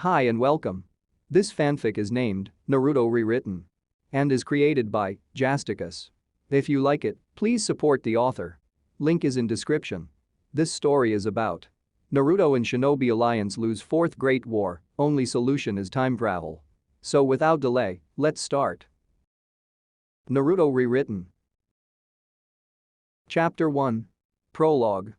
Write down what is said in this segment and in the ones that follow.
Hi and welcome. This fanfic is named Naruto Rewritten and is created by Jasticus. If you like it, please support the author. Link is in description. This story is about Naruto and Shinobi Alliance lose Fourth Great War, only solution is time travel. So without delay, let's start. Naruto Rewritten. Chapter 1. Prologue.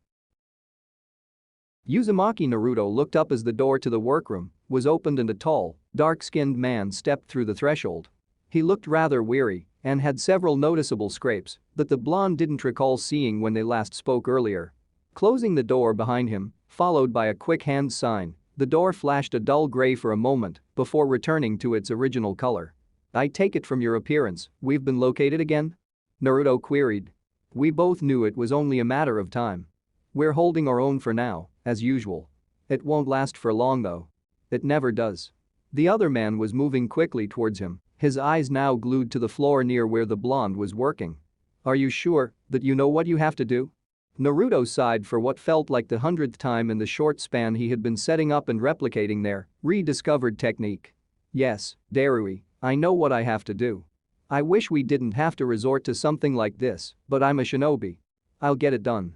Uzumaki Naruto looked up as the door to the workroom was opened and a tall, dark-skinned man stepped through the threshold. He looked rather weary and had several noticeable scrapes that the blonde didn't recall seeing when they last spoke earlier. Closing the door behind him, followed by a quick hand sign, the door flashed a dull gray for a moment before returning to its original color. "I take it from your appearance, we've been located again?" Naruto queried. "We both knew it was only a matter of time. We're holding our own for now, as usual. It won't last for long though. It never does." The other man was moving quickly towards him, his eyes now glued to the floor near where the blonde was working. "Are you sure that you know what you have to do?" Naruto sighed for what felt like the 100th time in the short span he had been setting up and replicating their rediscovered technique. "Yes, Darui, I know what I have to do. I wish we didn't have to resort to something like this, but I'm a shinobi. I'll get it done."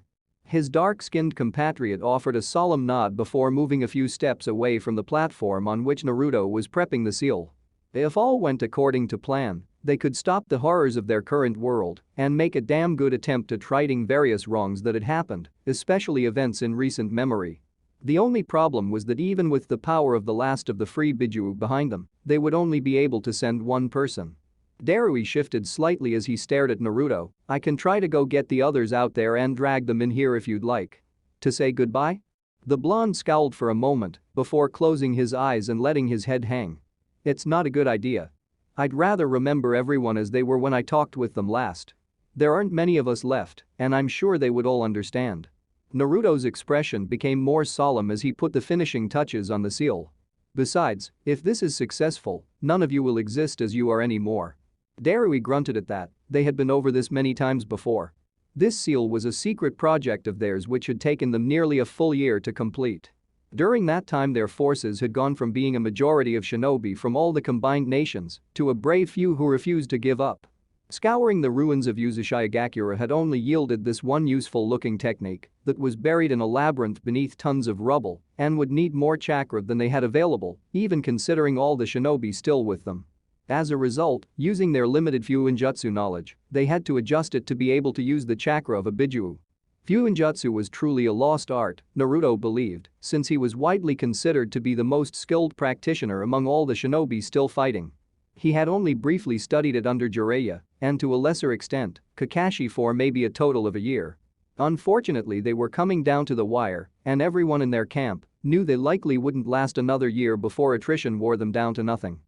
His dark-skinned compatriot offered a solemn nod before moving a few steps away from the platform on which Naruto was prepping the seal. If all went according to plan, they could stop the horrors of their current world and make a damn good attempt at righting various wrongs that had happened, especially events in recent memory. The only problem was that even with the power of the last of the free Biju behind them, they would only be able to send one person. Darui shifted slightly as he stared at Naruto. "I can try to go get the others out there and drag them in here if you'd like. To say goodbye?" The blonde scowled for a moment before closing his eyes and letting his head hang. "It's not a good idea. I'd rather remember everyone as they were when I talked with them last. There aren't many of us left, and I'm sure they would all understand." Naruto's expression became more solemn as he put the finishing touches on the seal. "Besides, if this is successful, none of you will exist as you are anymore." Darui grunted at that. They had been over this many times before. This seal was a secret project of theirs which had taken them nearly a full year to complete. During that time their forces had gone from being a majority of shinobi from all the combined nations to a brave few who refused to give up. Scouring the ruins of Uzumaki had only yielded this one useful-looking technique that was buried in a labyrinth beneath tons of rubble and would need more chakra than they had available, even considering all the shinobi still with them. As a result, using their limited Fuinjutsu knowledge, they had to adjust it to be able to use the chakra of a Biju. Fuinjutsu was truly a lost art, Naruto believed, since he was widely considered to be the most skilled practitioner among all the shinobi still fighting. He had only briefly studied it under Jiraiya, and to a lesser extent, Kakashi for maybe a total of a year. Unfortunately they were coming down to the wire, and everyone in their camp knew they likely wouldn't last another year before attrition wore them down to nothing.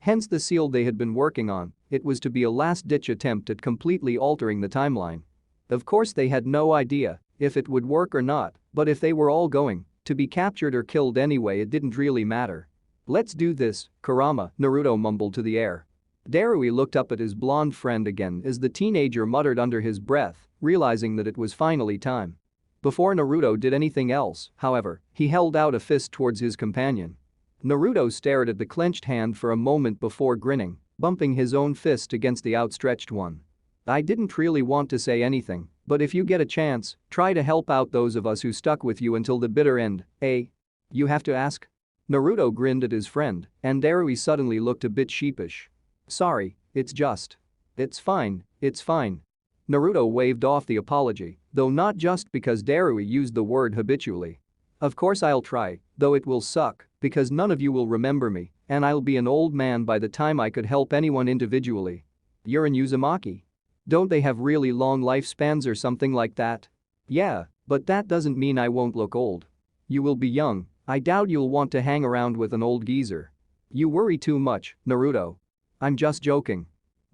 Hence the seal they had been working on, it was to be a last-ditch attempt at completely altering the timeline. Of course they had no idea if it would work or not, but if they were all going to be captured or killed anyway it didn't really matter. "Let's do this, Kurama," Naruto mumbled to the air. Darui looked up at his blonde friend again as the teenager muttered under his breath, realizing that it was finally time. Before Naruto did anything else, however, he held out a fist towards his companion. Naruto stared at the clenched hand for a moment before grinning, bumping his own fist against the outstretched one. "I didn't really want to say anything, but if you get a chance, try to help out those of us who stuck with you until the bitter end, eh? You have to ask?" Naruto grinned at his friend, and Darui suddenly looked a bit sheepish. "Sorry, it's just. It's fine, it's fine." Naruto waved off the apology, though not just because Darui used the word habitually. "Of course I'll try, though it will suck, because none of you will remember me, and I'll be an old man by the time I could help anyone individually." "You're in Uzumaki. Don't they have really long lifespans or something like that?" "Yeah, but that doesn't mean I won't look old. You will be young. I doubt you'll want to hang around with an old geezer." "You worry too much, Naruto. I'm just joking."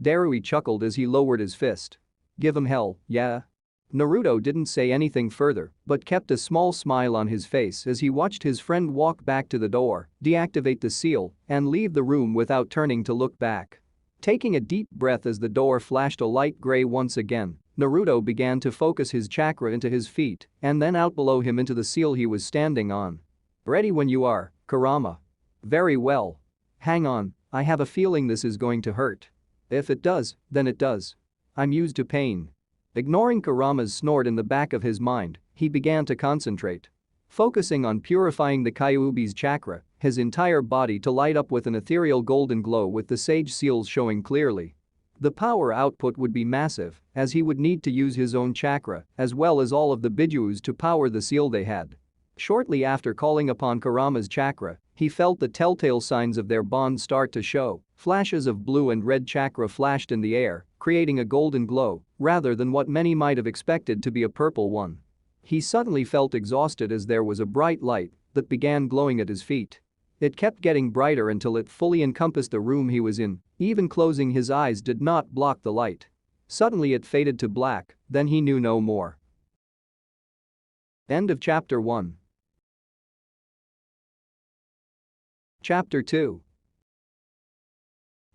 Darui chuckled as he lowered his fist. "Give him hell, yeah?" Naruto didn't say anything further but kept a small smile on his face as he watched his friend walk back to the door, deactivate the seal, and leave the room without turning to look back. Taking a deep breath as the door flashed a light gray once again, Naruto began to focus his chakra into his feet and then out below him into the seal he was standing on. "Ready when you are, Kurama." Very well. Hang on, I have a feeling this is going to hurt. If it does, then it does. I'm used to pain. Ignoring Kurama's snort in the back of his mind, he began to concentrate. Focusing on purifying the Kyuubi's chakra, his entire body to light up with an ethereal golden glow with the sage seals showing clearly. The power output would be massive, as he would need to use his own chakra as well as all of the Bijuus to power the seal they had. Shortly after calling upon Kurama's chakra, he felt the telltale signs of their bond start to show. Flashes of blue and red chakra flashed in the air, creating a golden glow, rather than what many might have expected to be a purple one. He suddenly felt exhausted as there was a bright light that began glowing at his feet. It kept getting brighter until it fully encompassed the room he was in. Even closing his eyes did not block the light. Suddenly it faded to black, then he knew no more. End of Chapter 1. Chapter 2.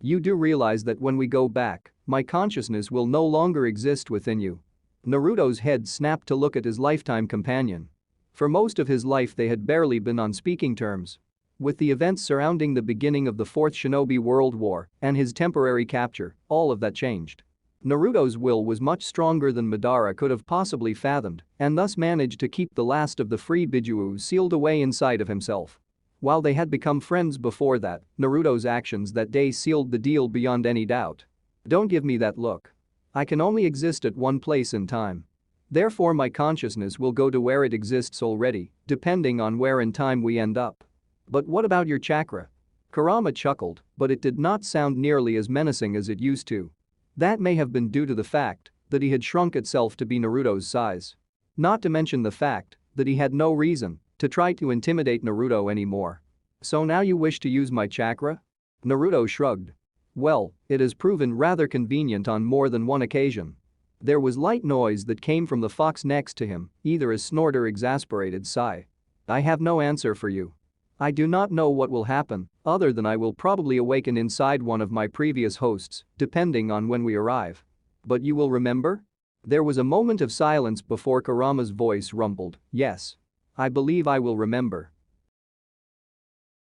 You do realize that when we go back, my consciousness will no longer exist within you. Naruto's head snapped to look at his lifetime companion. For most of his life they had barely been on speaking terms. With the events surrounding the beginning of the Fourth Shinobi World War and his temporary capture, all of that changed. Naruto's will was much stronger than Madara could have possibly fathomed and thus managed to keep the last of the free Bijuu sealed away inside of himself. While they had become friends before that, Naruto's actions that day sealed the deal beyond any doubt. Don't give me that look. I can only exist at one place in time. Therefore my consciousness will go to where it exists already, depending on where in time we end up. But what about your chakra? Kurama chuckled, but it did not sound nearly as menacing as it used to. That may have been due to the fact that he had shrunk itself to be Naruto's size. Not to mention the fact that he had no reason to try to intimidate Naruto anymore. So now you wish to use my chakra? Naruto shrugged. Well, it has proven rather convenient on more than one occasion. There was light noise that came from the fox next to him, either a snort or exasperated sigh. I have no answer for you. I do not know what will happen, other than I will probably awaken inside one of my previous hosts, depending on when we arrive. But you will remember? There was a moment of silence before Kurama's voice rumbled, yes. I believe I will remember.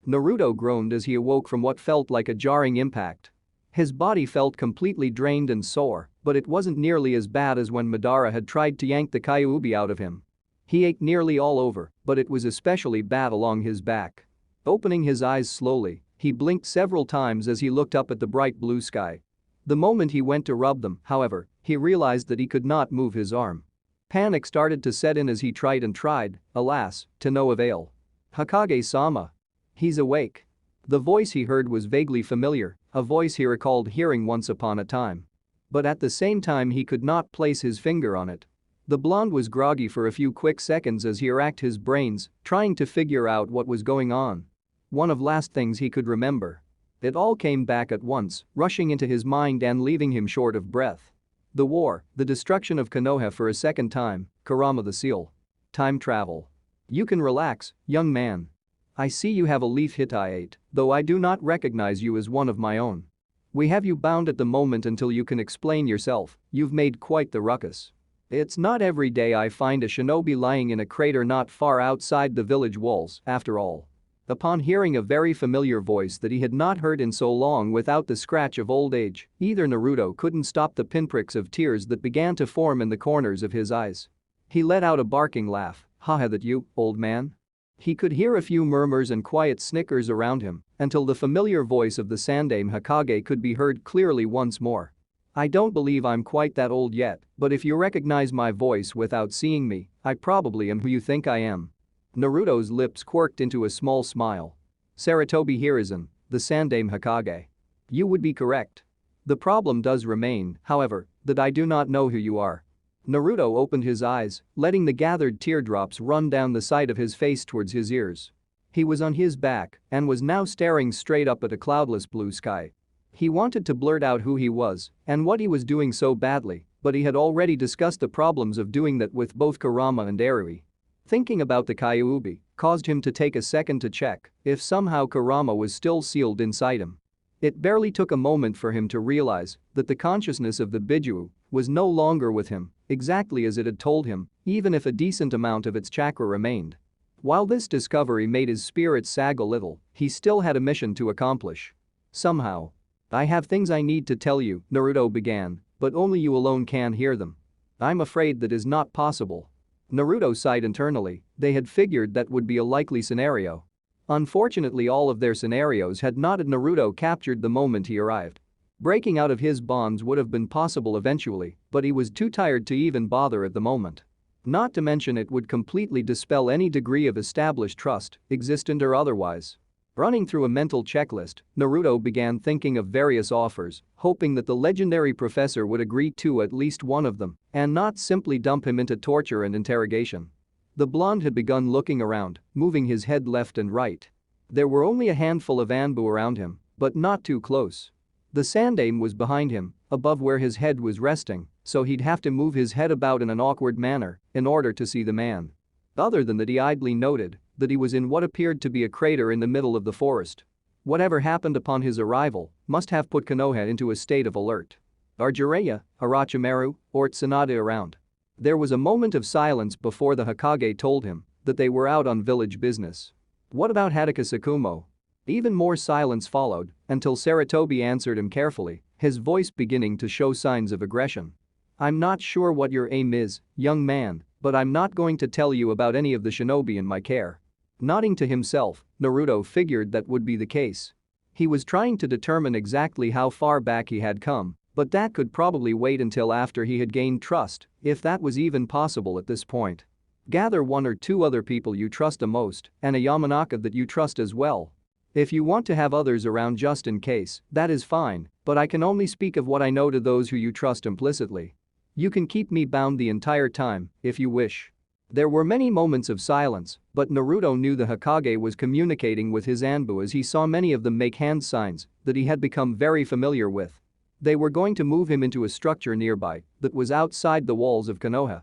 Naruto groaned as he awoke from what felt like a jarring impact. His body felt completely drained and sore, but it wasn't nearly as bad as when Madara had tried to yank the Kyuubi out of him. He ached nearly all over, but it was especially bad along his back. Opening his eyes slowly, he blinked several times as he looked up at the bright blue sky. The moment he went to rub them, however, he realized that he could not move his arm. Panic started to set in as he tried, alas, to no avail. Hokage-sama. He's awake. The voice he heard was vaguely familiar, a voice he recalled hearing once upon a time. But at the same time he could not place his finger on it. The blonde was groggy for a few quick seconds as he racked his brains, trying to figure out what was going on. One of last things he could remember. It all came back at once, rushing into his mind and leaving him short of breath. The war, the destruction of Konoha for a second time, Kurama the seal. Time travel. You can relax, young man. I see you have a leaf Hittite, though I do not recognize you as one of my own. We have you bound at the moment until you can explain yourself. You've made quite the ruckus. It's not every day I find a shinobi lying in a crater not far outside the village walls, after all. Upon hearing a very familiar voice that he had not heard in so long without the scratch of old age, either Naruto couldn't stop the pinpricks of tears that began to form in the corners of his eyes. He let out a barking laugh, haha that you, old man? He could hear a few murmurs and quiet snickers around him until the familiar voice of the Sandaime Hokage could be heard clearly once more. I don't believe I'm quite that old yet, but if you recognize my voice without seeing me, I probably am who you think I am. Naruto's lips quirked into a small smile. Sarutobi Hiruzen, the Sandaime Hokage. You would be correct. The problem does remain, however, that I do not know who you are. Naruto opened his eyes, letting the gathered teardrops run down the side of his face towards his ears. He was on his back and was now staring straight up at a cloudless blue sky. He wanted to blurt out who he was and what he was doing so badly, but he had already discussed the problems of doing that with both Kurama and Erui. Thinking about the Kyuubi caused him to take a second to check if somehow Kurama was still sealed inside him. It barely took a moment for him to realize that the consciousness of the Bijuu was no longer with him, exactly as it had told him, even if a decent amount of its chakra remained. While this discovery made his spirits sag a little, he still had a mission to accomplish. Somehow. "I have things I need to tell you," Naruto began, "but only you alone can hear them." "I'm afraid that is not possible." Naruto sighed internally. They had figured that would be a likely scenario. Unfortunately, all of their scenarios had not had Naruto captured the moment he arrived. Breaking out of his bonds would have been possible eventually, but he was too tired to even bother at the moment. Not to mention it would completely dispel any degree of established trust, existent or otherwise. Running through a mental checklist, Naruto began thinking of various offers, hoping that the legendary professor would agree to at least one of them and not simply dump him into torture and interrogation. The blonde had begun looking around, moving his head left and right. There were only a handful of Anbu around him, but not too close. The Sandaime was behind him, above where his head was resting, so he'd have to move his head about in an awkward manner in order to see the man. Other than that, he idly noted that he was in what appeared to be a crater in the middle of the forest. Whatever happened upon his arrival must have put Konoha into a state of alert. Are Jiraiya, Orochimaru, or Tsunade around? There was a moment of silence before the Hokage told him that they were out on village business. What about Hatake Sakumo? Even more silence followed until Saratobi answered him carefully, his voice beginning to show signs of aggression. "I'm not sure what your aim is, young man, but I'm not going to tell you about any of the shinobi in my care." Nodding to himself, Naruto figured that would be the case. He was trying to determine exactly how far back he had come, but that could probably wait until after he had gained trust, if that was even possible at this point. Gather one or two other people you trust the most and a Yamanaka that you trust as well. If you want to have others around just in case, that is fine, but I can only speak of what I know to those who you trust implicitly. You can keep me bound the entire time, if you wish. There were many moments of silence, but Naruto knew the Hokage was communicating with his Anbu as he saw many of them make hand signs that he had become very familiar with. They were going to move him into a structure nearby that was outside the walls of Konoha.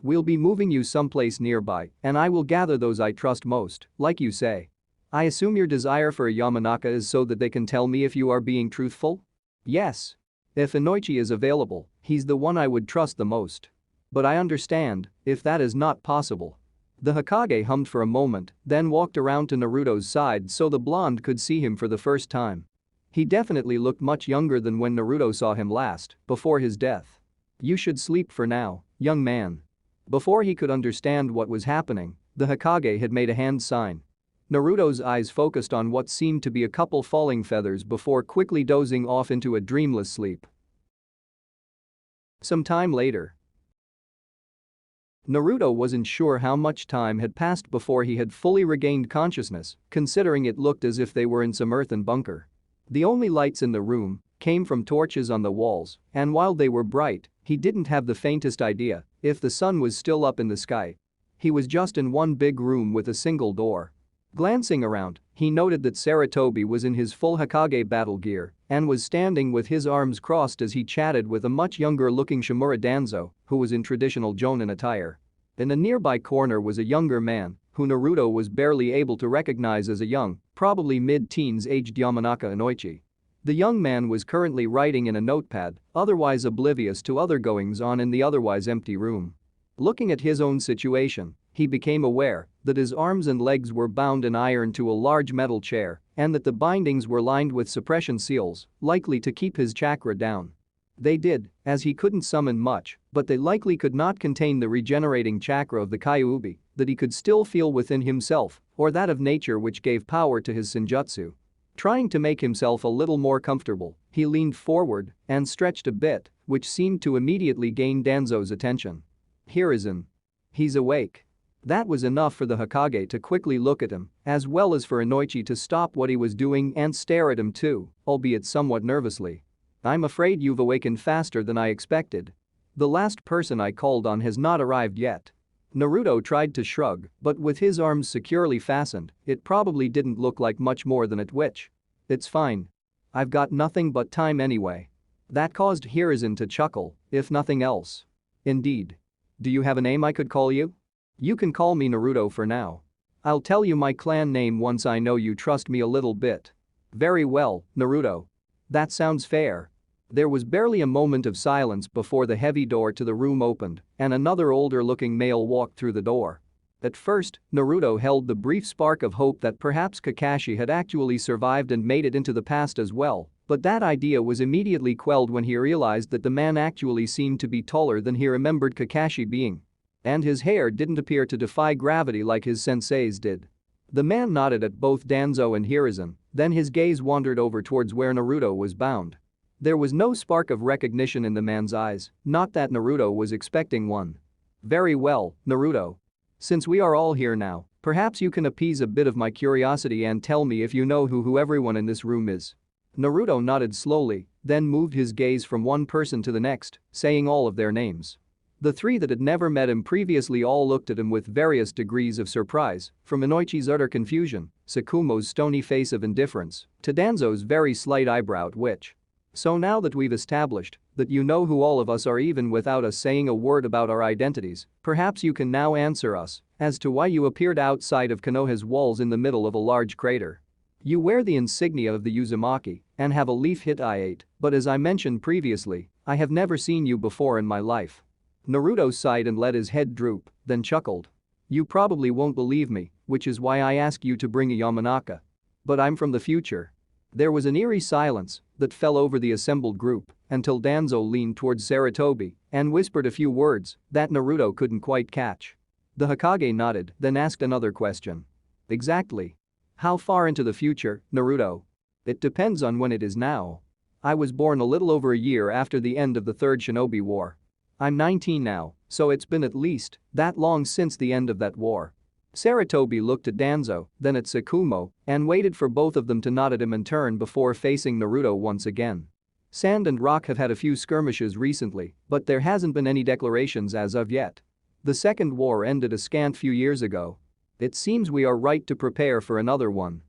"We'll be moving you someplace nearby, and I will gather those I trust most, like you say. I assume your desire for a Yamanaka is so that they can tell me if you are being truthful?" "Yes. If Inoichi is available, he's the one I would trust the most. But I understand if that is not possible." The Hokage hummed for a moment, then walked around to Naruto's side so the blonde could see him for the first time. He definitely looked much younger than when Naruto saw him last, before his death. "You should sleep for now, young man." Before he could understand what was happening, the Hokage had made a hand sign. Naruto's eyes focused on what seemed to be a couple falling feathers before quickly dozing off into a dreamless sleep. Some time later. Naruto wasn't sure how much time had passed before he had fully regained consciousness, considering it looked as if they were in some earthen bunker. The only lights in the room came from torches on the walls, and while they were bright, he didn't have the faintest idea if the sun was still up in the sky. He was just in one big room with a single door. Glancing around, he noted that Saratobi was in his full Hokage battle gear and was standing with his arms crossed as he chatted with a much younger-looking Shimura Danzo who was in traditional Jonin attire. In a nearby corner was a younger man who Naruto was barely able to recognize as a young, probably mid-teens aged Yamanaka Inoichi. The young man was currently writing in a notepad, otherwise oblivious to other goings-on in the otherwise empty room. Looking at his own situation, he became aware that his arms and legs were bound in iron to a large metal chair and that the bindings were lined with suppression seals, likely to keep his chakra down. They did, as he couldn't summon much, but they likely could not contain the regenerating chakra of the Kyuubi that he could still feel within himself or that of nature which gave power to his senjutsu. Trying to make himself a little more comfortable, he leaned forward and stretched a bit, which seemed to immediately gain Danzo's attention. "Hiruzen. He's awake." That was enough for the Hokage to quickly look at him, as well as for Inoichi to stop what he was doing and stare at him too, albeit somewhat nervously. "I'm afraid you've awakened faster than I expected. The last person I called on has not arrived yet." Naruto tried to shrug, but with his arms securely fastened, it probably didn't look like much more than a twitch. "It's fine. I've got nothing but time anyway." That caused Hiruzen to chuckle, if nothing else. "Indeed. Do you have a name I could call you?" "You can call me Naruto for now. I'll tell you my clan name once I know you trust me a little bit." "Very well, Naruto. That sounds fair." There was barely a moment of silence before the heavy door to the room opened and another older-looking male walked through the door. At first, Naruto held the brief spark of hope that perhaps Kakashi had actually survived and made it into the past as well, but that idea was immediately quelled when he realized that the man actually seemed to be taller than he remembered Kakashi being. And his hair didn't appear to defy gravity like his sensei's did. The man nodded at both Danzo and Hiruzen, then his gaze wandered over towards where Naruto was bound. There was no spark of recognition in the man's eyes, not that Naruto was expecting one. "Very well, Naruto. Since we are all here now, perhaps you can appease a bit of my curiosity and tell me if you know who everyone in this room is." Naruto nodded slowly, then moved his gaze from one person to the next, saying all of their names. The three that had never met him previously all looked at him with various degrees of surprise, from Inoichi's utter confusion, Tsukumo's stony face of indifference, to Danzo's very slight eyebrow twitch. "So now that we've established that you know who all of us are even without us saying a word about our identities, perhaps you can now answer us as to why you appeared outside of Konoha's walls in the middle of a large crater. You wear the insignia of the Uzumaki and have a leaf hit I-8, but as I mentioned previously, I have never seen you before in my life." Naruto sighed and let his head droop, then chuckled. "You probably won't believe me, which is why I ask you to bring a Yamanaka. But I'm from the future." There was an eerie silence that fell over the assembled group until Danzo leaned towards Sarutobi and whispered a few words that Naruto couldn't quite catch. The Hokage nodded, then asked another question. "Exactly. How far into the future, Naruto?" "It depends on when it is now. I was born a little over a year after the end of the Third Shinobi War. I'm 19 now, so it's been at least that long since the end of that war." Sarutobi looked at Danzo, then at Tsukumo, and waited for both of them to nod at him in turn before facing Naruto once again. "Sand and Rock have had a few skirmishes recently, but there hasn't been any declarations as of yet. The second war ended a scant few years ago. It seems we are right to prepare for another one."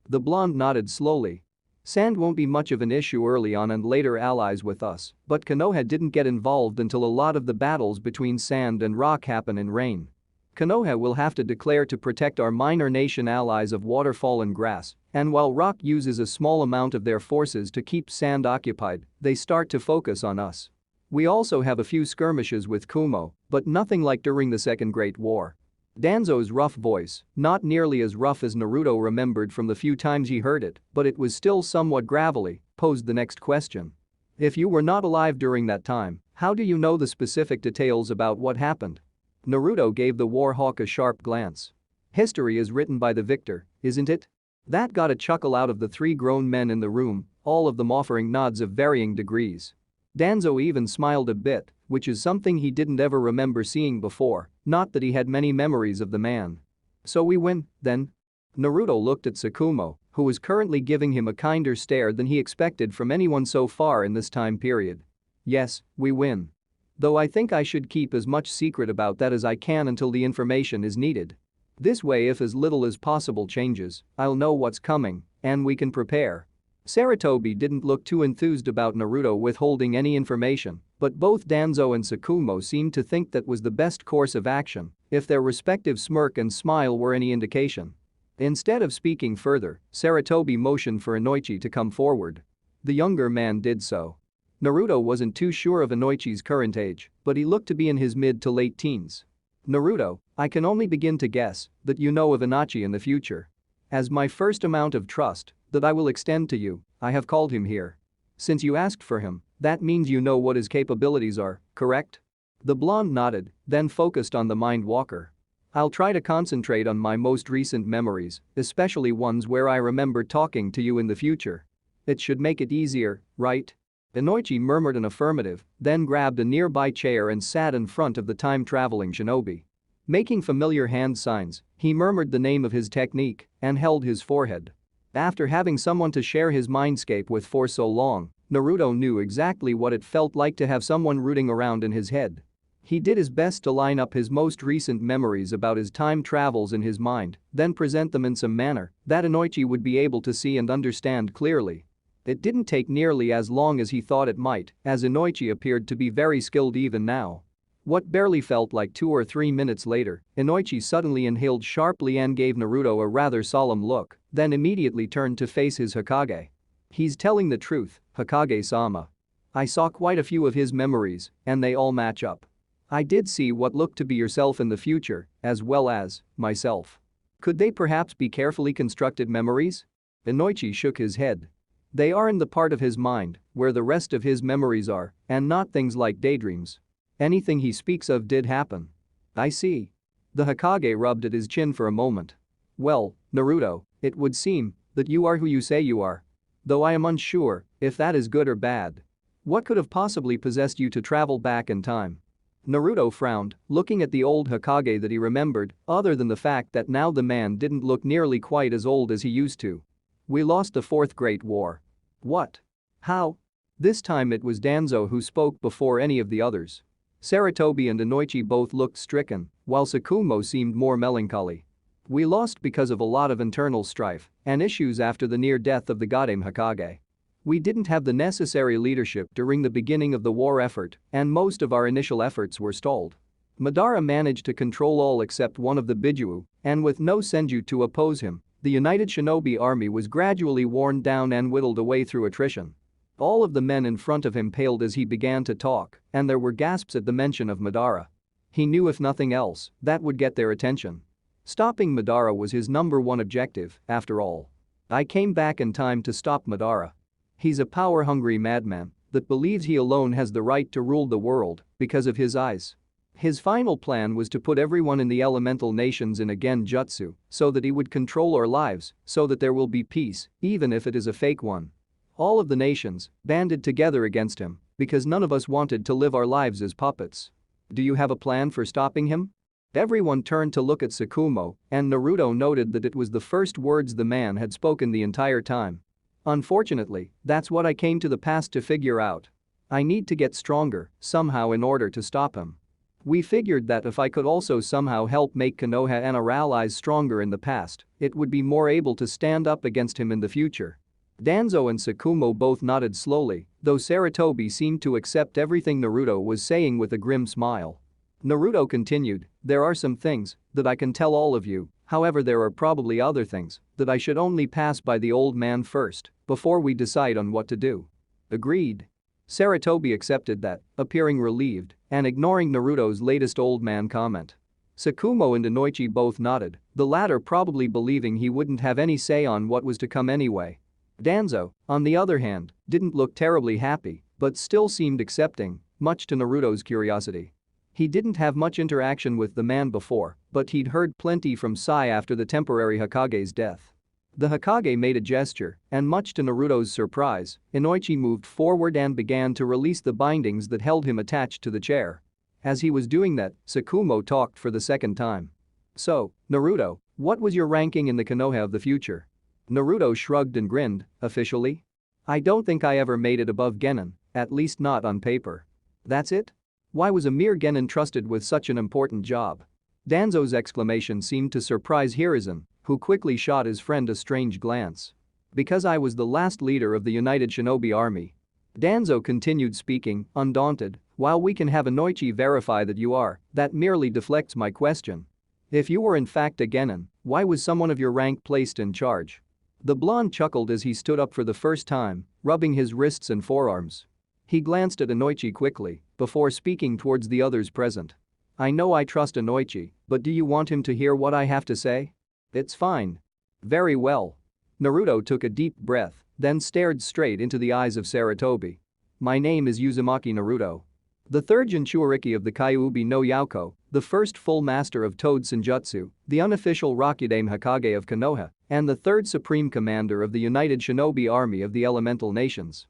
The blonde nodded slowly. "Sand won't be much of an issue early on and later allies with us, but Konoha didn't get involved until a lot of the battles between Sand and Rock happen in rain. Konoha will have to declare to protect our minor nation allies of Waterfall and Grass, and while Rock uses a small amount of their forces to keep Sand occupied, they start to focus on us. We also have a few skirmishes with Kumo, but nothing like during the Second Great War." Danzo's rough voice, not nearly as rough as Naruto remembered from the few times he heard it, but it was still somewhat gravelly, posed the next question. "If you were not alive during that time, how do you know the specific details about what happened?" Naruto gave the war hawk a sharp glance. "History is written by the victor, isn't it?" That got a chuckle out of the three grown men in the room, all of them offering nods of varying degrees. Danzo even smiled a bit, which is something he didn't ever remember seeing before, not that he had many memories of the man. "So we win, then?" Naruto looked at Tsukumo, who was currently giving him a kinder stare than he expected from anyone so far in this time period. "Yes, we win. Though I think I should keep as much secret about that as I can until the information is needed. This way, if as little as possible changes, I'll know what's coming, and we can prepare." Sarutobi didn't look too enthused about Naruto withholding any information, but both Danzo and Tsukumo seemed to think that was the best course of action, if their respective smirk and smile were any indication. Instead of speaking further, Sarutobi motioned for Inoichi to come forward. The younger man did so. Naruto wasn't too sure of Inoichi's current age, but he looked to be in his mid to late teens. "Naruto, I can only begin to guess that you know of Inoichi in the future. As my first amount of trust that I will extend to you, I have called him here. Since you asked for him, that means you know what his capabilities are, correct?" The blonde nodded, then focused on the Mind Walker. "I'll try to concentrate on my most recent memories, especially ones where I remember talking to you in the future. It should make it easier, right?" Inoichi murmured an affirmative, then grabbed a nearby chair and sat in front of the time-traveling shinobi. Making familiar hand signs, he murmured the name of his technique and held his forehead. After having someone to share his mindscape with for so long, Naruto knew exactly what it felt like to have someone rooting around in his head. He did his best to line up his most recent memories about his time travels in his mind, then present them in some manner that Inoichi would be able to see and understand clearly. It didn't take nearly as long as he thought it might, as Inoichi appeared to be very skilled even now. What barely felt like 2 or 3 minutes later, Inoichi suddenly inhaled sharply and gave Naruto a rather solemn look, then immediately turned to face his Hokage. "He's telling the truth, Hokage-sama. I saw quite a few of his memories, and they all match up. I did see what looked to be yourself in the future, as well as myself. Could they perhaps be carefully constructed memories? Inoichi shook his head. They are in the part of his mind where the rest of his memories are, and not things like daydreams. Anything he speaks of did happen. I see. The Hokage rubbed at his chin for a moment. Well, Naruto, it would seem that you are who you say you are. Though I am unsure if that is good or bad. What could have possibly possessed you to travel back in time? Naruto frowned, looking at the old Hokage that he remembered, other than the fact that now the man didn't look nearly quite as old as he used to. We lost the Fourth Great War. What? How? This time it was Danzo who spoke before any of the others. Sarutobi and Inoichi both looked stricken, while Tsukumo seemed more melancholy. We lost because of a lot of internal strife and issues after the near death of the Goddamn Hokage. We didn't have the necessary leadership during the beginning of the war effort, and most of our initial efforts were stalled. Madara managed to control all except one of the Bijuu, and with no Senju to oppose him, the United Shinobi Army was gradually worn down and whittled away through attrition. All of the men in front of him paled as he began to talk, and there were gasps at the mention of Madara. He knew if nothing else, that would get their attention. Stopping Madara was his #1 objective, after all. I came back in time to stop Madara. He's a power-hungry madman that believes he alone has the right to rule the world because of his eyes. His final plan was to put everyone in the elemental nations in a genjutsu so that he would control our lives so that there will be peace, even if it is a fake one. All of the nations banded together against him because none of us wanted to live our lives as puppets. Do you have a plan for stopping him? Everyone turned to look at Tsukumo, and Naruto noted that it was the first words the man had spoken the entire time. Unfortunately, that's what I came to the past to figure out. I need to get stronger somehow in order to stop him. We figured that if I could also somehow help make Konoha and our allies stronger in the past, it would be more able to stand up against him in the future. Danzo and Tsukumo both nodded slowly, though Sarutobi seemed to accept everything Naruto was saying with a grim smile. Naruto continued, there are some things that I can tell all of you, however there are probably other things that I should only pass by the old man first before we decide on what to do. Agreed. Sarutobi accepted that, appearing relieved and ignoring Naruto's latest old man comment. Tsukumo and Inoichi both nodded, the latter probably believing he wouldn't have any say on what was to come anyway. Danzo, on the other hand, didn't look terribly happy but still seemed accepting, much to Naruto's curiosity. He didn't have much interaction with the man before, but he'd heard plenty from Sai after the temporary Hokage's death. The Hokage made a gesture, and much to Naruto's surprise, Inoichi moved forward and began to release the bindings that held him attached to the chair. As he was doing that, Tsukumo talked for the second time. So, Naruto, what was your ranking in the Konoha of the future? Naruto shrugged and grinned, officially? I don't think I ever made it above Genin, at least not on paper. That's it? Why was a mere Genin trusted with such an important job? Danzo's exclamation seemed to surprise Hiruzen, who quickly shot his friend a strange glance. Because I was the last leader of the United Shinobi Army. Danzo continued speaking, undaunted, while we can have Inoichi verify that you are, that merely deflects my question. If you were in fact a Genin, why was someone of your rank placed in charge? The blonde chuckled as he stood up for the first time, rubbing his wrists and forearms. He glanced at Inoichi quickly before speaking towards the others present. I know I trust Inoichi, but do you want him to hear what I have to say? It's fine. Very well. Naruto took a deep breath, then stared straight into the eyes of Sarutobi. My name is Uzumaki Naruto. The third Jinchuuriki of the Kyuubi no Yauko, the first full master of Toad Senjutsu, the unofficial Rakudame Hokage of Konoha, and the third supreme commander of the United Shinobi Army of the Elemental Nations.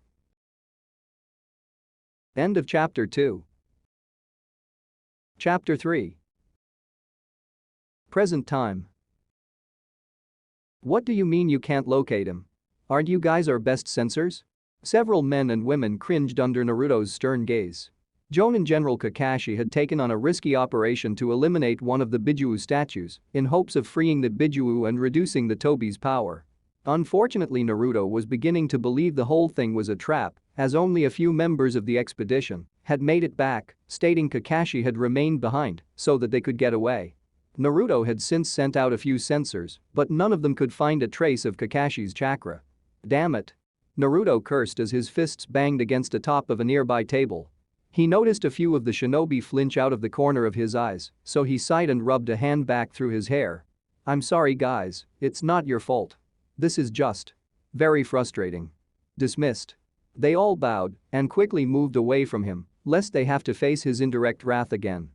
End of Chapter 2. Chapter 3. Present time. What do you mean you can't locate him? Aren't you guys our best censors? Several men and women cringed under Naruto's stern gaze. Jonin General Kakashi had taken on a risky operation to eliminate one of the Bijuu statues in hopes of freeing the Bijuu and reducing the Tobi's power. Unfortunately, Naruto was beginning to believe the whole thing was a trap, as only a few members of the expedition had made it back, stating Kakashi had remained behind so that they could get away. Naruto had since sent out a few censors, but none of them could find a trace of Kakashi's chakra. Damn it. Naruto cursed as his fists banged against the top of a nearby table. He noticed a few of the shinobi flinch out of the corner of his eyes, so he sighed and rubbed a hand back through his hair. I'm sorry guys, it's not your fault. This is just very frustrating. Dismissed. They all bowed and quickly moved away from him, lest they have to face his indirect wrath again.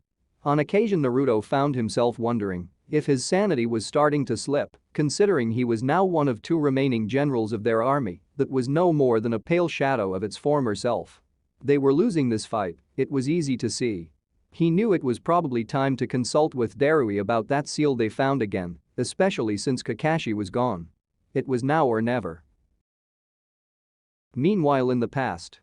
On occasion Naruto found himself wondering if his sanity was starting to slip, considering he was now one of 2 remaining generals of their army that was no more than a pale shadow of its former self. They were losing this fight, it was easy to see. He knew it was probably time to consult with Darui about that seal they found again, especially since Kakashi was gone. It was now or never. Meanwhile in the past.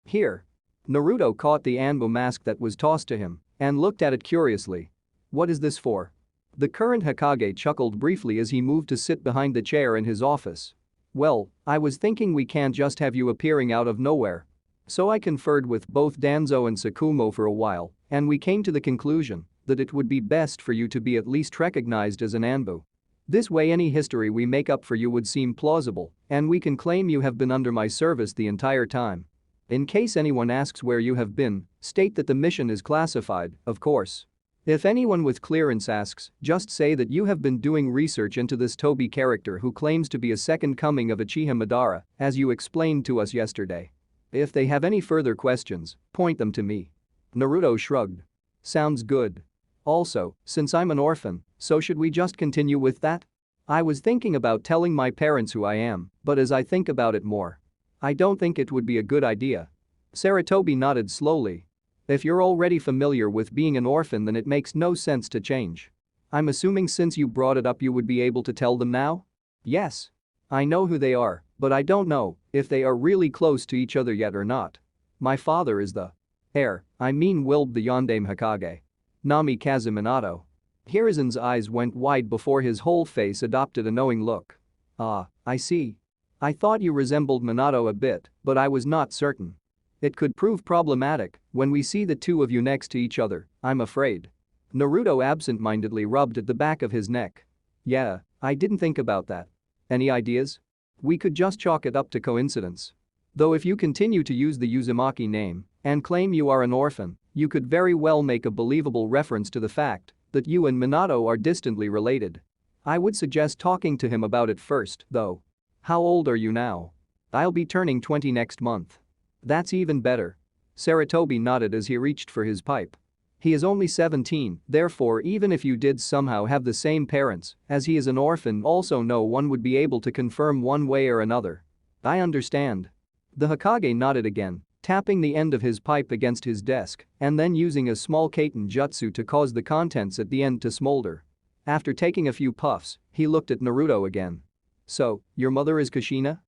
Here. Naruto caught the Anbu mask that was tossed to him and looked at it curiously. What is this for? The current Hokage chuckled briefly as he moved to sit behind the chair in his office. Well, I was thinking we can't just have you appearing out of nowhere. So I conferred with both Danzo and Sakumo for a while, and we came to the conclusion that it would be best for you to be at least recognized as an Anbu. This way any history we make up for you would seem plausible, and we can claim you have been under my service the entire time. In case anyone asks where you have been, state that the mission is classified, of course. If anyone with clearance asks, just say that you have been doing research into this Toby character who claims to be a second coming of Uchiha Madara, as you explained to us yesterday. If they have any further questions, point them to me. Naruto shrugged. Sounds good. Also, since I'm an orphan, so should we just continue with that? I was thinking about telling my parents who I am, but as I think about it more, I don't think it would be a good idea. Sarutobi nodded slowly. If you're already familiar with being an orphan then it makes no sense to change. I'm assuming since you brought it up you would be able to tell them now? Yes. I know who they are, but I don't know if they are really close to each other yet or not. My father is the willed the Yondaime Hokage. Namikaze Minato. Hiruzen's eyes went wide before his whole face adopted a knowing look. Ah, I see. I thought you resembled Minato a bit, but I was not certain. It could prove problematic when we see the 2 of you next to each other, I'm afraid. Naruto absent-mindedly rubbed at the back of his neck. Yeah, I didn't think about that. Any ideas? We could just chalk it up to coincidence. Though if you continue to use the Uzumaki name and claim you are an orphan, you could very well make a believable reference to the fact that you and Minato are distantly related. I would suggest talking to him about it first, though. How old are you now? I'll be turning 20 next month. That's even better. Sarutobi nodded as he reached for his pipe. He is only 17, therefore even if you did somehow have the same parents, as he is an orphan also no one would be able to confirm one way or another. I understand. The Hokage nodded again, tapping the end of his pipe against his desk and then using a small kaiten jutsu to cause the contents at the end to smolder. After taking a few puffs, he looked at Naruto again. So, your mother is Kushina?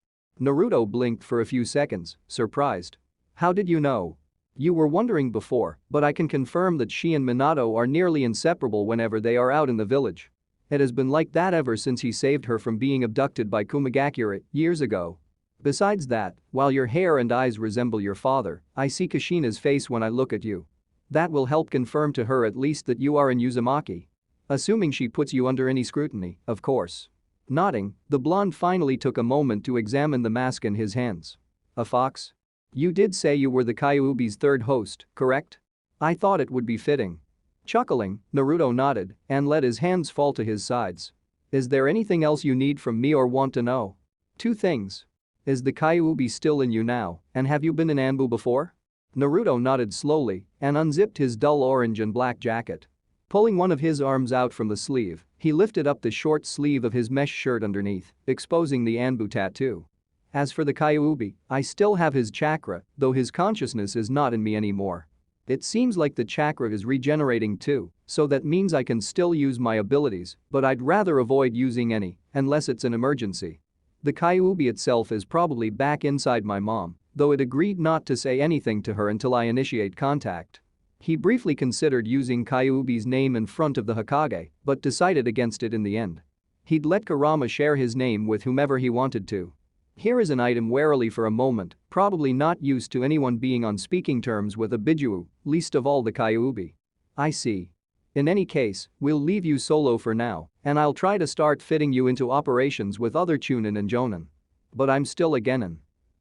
Naruto blinked for a few seconds, surprised. How did you know? You were wondering before, but I can confirm that she and Minato are nearly inseparable whenever they are out in the village. It has been like that ever since he saved her from being abducted by Kumagakure years ago. Besides that, while your hair and eyes resemble your father, I see Kushina's face when I look at you. That will help confirm to her at least that you are an Uzumaki. Assuming she puts you under any scrutiny, of course. Nodding, the blonde finally took a moment to examine the mask in his hands. A fox? You did say you were the Kyuubi's 3rd host, correct? I thought it would be fitting. Chuckling, Naruto nodded and let his hands fall to his sides. Is there anything else you need from me or want to know? 2 things. Is the Kyuubi still in you now, and have you been an Anbu before? Naruto nodded slowly and unzipped his dull orange and black jacket. Pulling one of his arms out from the sleeve, he lifted up the short sleeve of his mesh shirt underneath, exposing the Anbu tattoo. As for the Kyuubi, I still have his chakra, though his consciousness is not in me anymore. It seems like the chakra is regenerating too, so that means I can still use my abilities, but I'd rather avoid using any, unless it's an emergency. The Kyuubi itself is probably back inside my mom, though it agreed not to say anything to her until I initiate contact. He briefly considered using Kyuubi's name in front of the Hokage, but decided against it in the end. He'd let Kurama share his name with whomever he wanted to. Here is an item warily for a moment, probably not used to anyone being on speaking terms with a Bijuu, least of all the Kyuubi. I see. In any case, we'll leave you solo for now, and I'll try to start fitting you into operations with other Chunin and Jonin. But I'm still a Genin.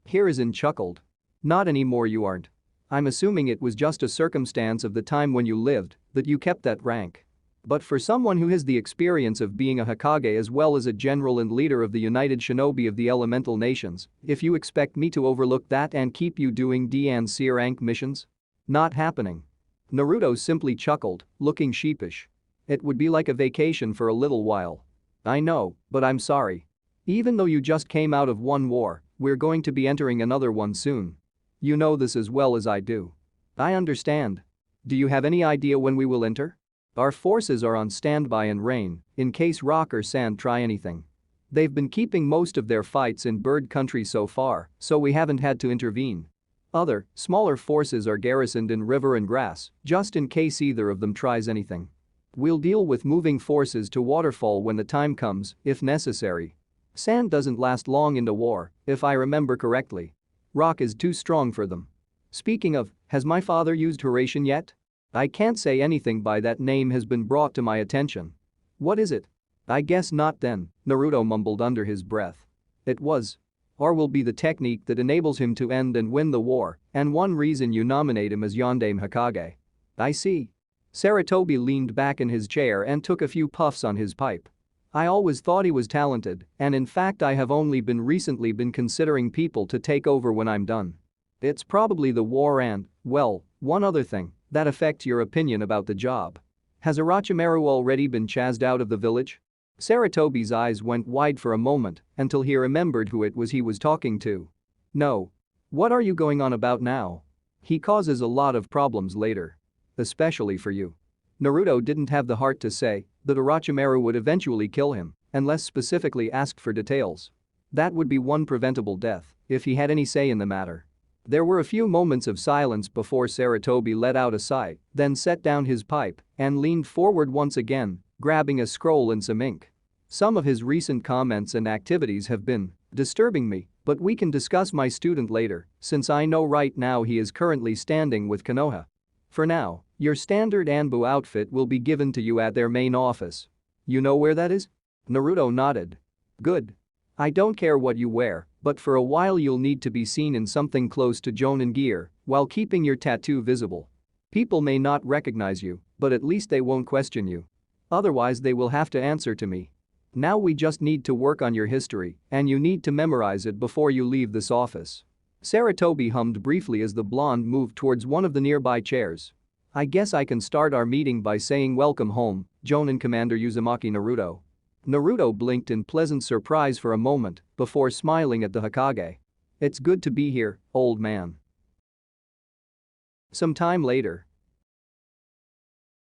Hiruzen chuckled. Not anymore you aren't. I'm assuming it was just a circumstance of the time when you lived that you kept that rank. But for someone who has the experience of being a Hokage as well as a general and leader of the United Shinobi of the Elemental Nations, if you expect me to overlook that and keep you doing D and C rank missions? Not happening. Naruto simply chuckled, looking sheepish. It would be like a vacation for a little while. I know, but I'm sorry. Even though you just came out of one war, we're going to be entering another one soon. You know this as well as I do. I understand. Do you have any idea when we will enter? Our forces are on standby in rain, in case Rock or Sand try anything. They've been keeping most of their fights in bird country so far, so we haven't had to intervene. Other, smaller forces are garrisoned in river and grass, just in case either of them tries anything. We'll deal with moving forces to waterfall when the time comes, if necessary. Sand doesn't last long into war, if I remember correctly. Rock is too strong for them. Speaking of, has my father used Horatian yet? I can't say anything by that name has been brought to my attention. What is it? I guess not then, Naruto mumbled under his breath. It was. Or will be the technique that enables him to end and win the war, and one reason you nominate him as Yondaime Hokage. I see. Sarutobi leaned back in his chair and took a few puffs on his pipe. I always thought he was talented, and in fact I have only recently been considering people to take over when I'm done. It's probably the war and, well, one other thing that affects your opinion about the job. Has Orochimaru already been chased out of the village? Sarutobi's eyes went wide for a moment until he remembered who it was he was talking to. No. What are you going on about now? He causes a lot of problems later. Especially for you. Naruto didn't have the heart to say that Orochimaru would eventually kill him unless specifically asked for details. That would be one preventable death if he had any say in the matter. There were a few moments of silence before Sarutobi let out a sigh, then set down his pipe and leaned forward once again, grabbing a scroll and some ink. Some of his recent comments and activities have been disturbing me, but we can discuss my student later, since I know right now he is currently standing with Konoha. For now, your standard Anbu outfit will be given to you at their main office. You know where that is? Naruto nodded. Good. I don't care what you wear, but for a while you'll need to be seen in something close to Jonin gear while keeping your tattoo visible. People may not recognize you, but at least they won't question you. Otherwise they will have to answer to me. Now we just need to work on your history, and you need to memorize it before you leave this office. Sarutobi hummed briefly as the blonde moved towards one of the nearby chairs. I guess I can start our meeting by saying welcome home, Jonin Commander Uzumaki Naruto. Naruto blinked in pleasant surprise for a moment before smiling at the Hokage. It's good to be here, old man. Some time later.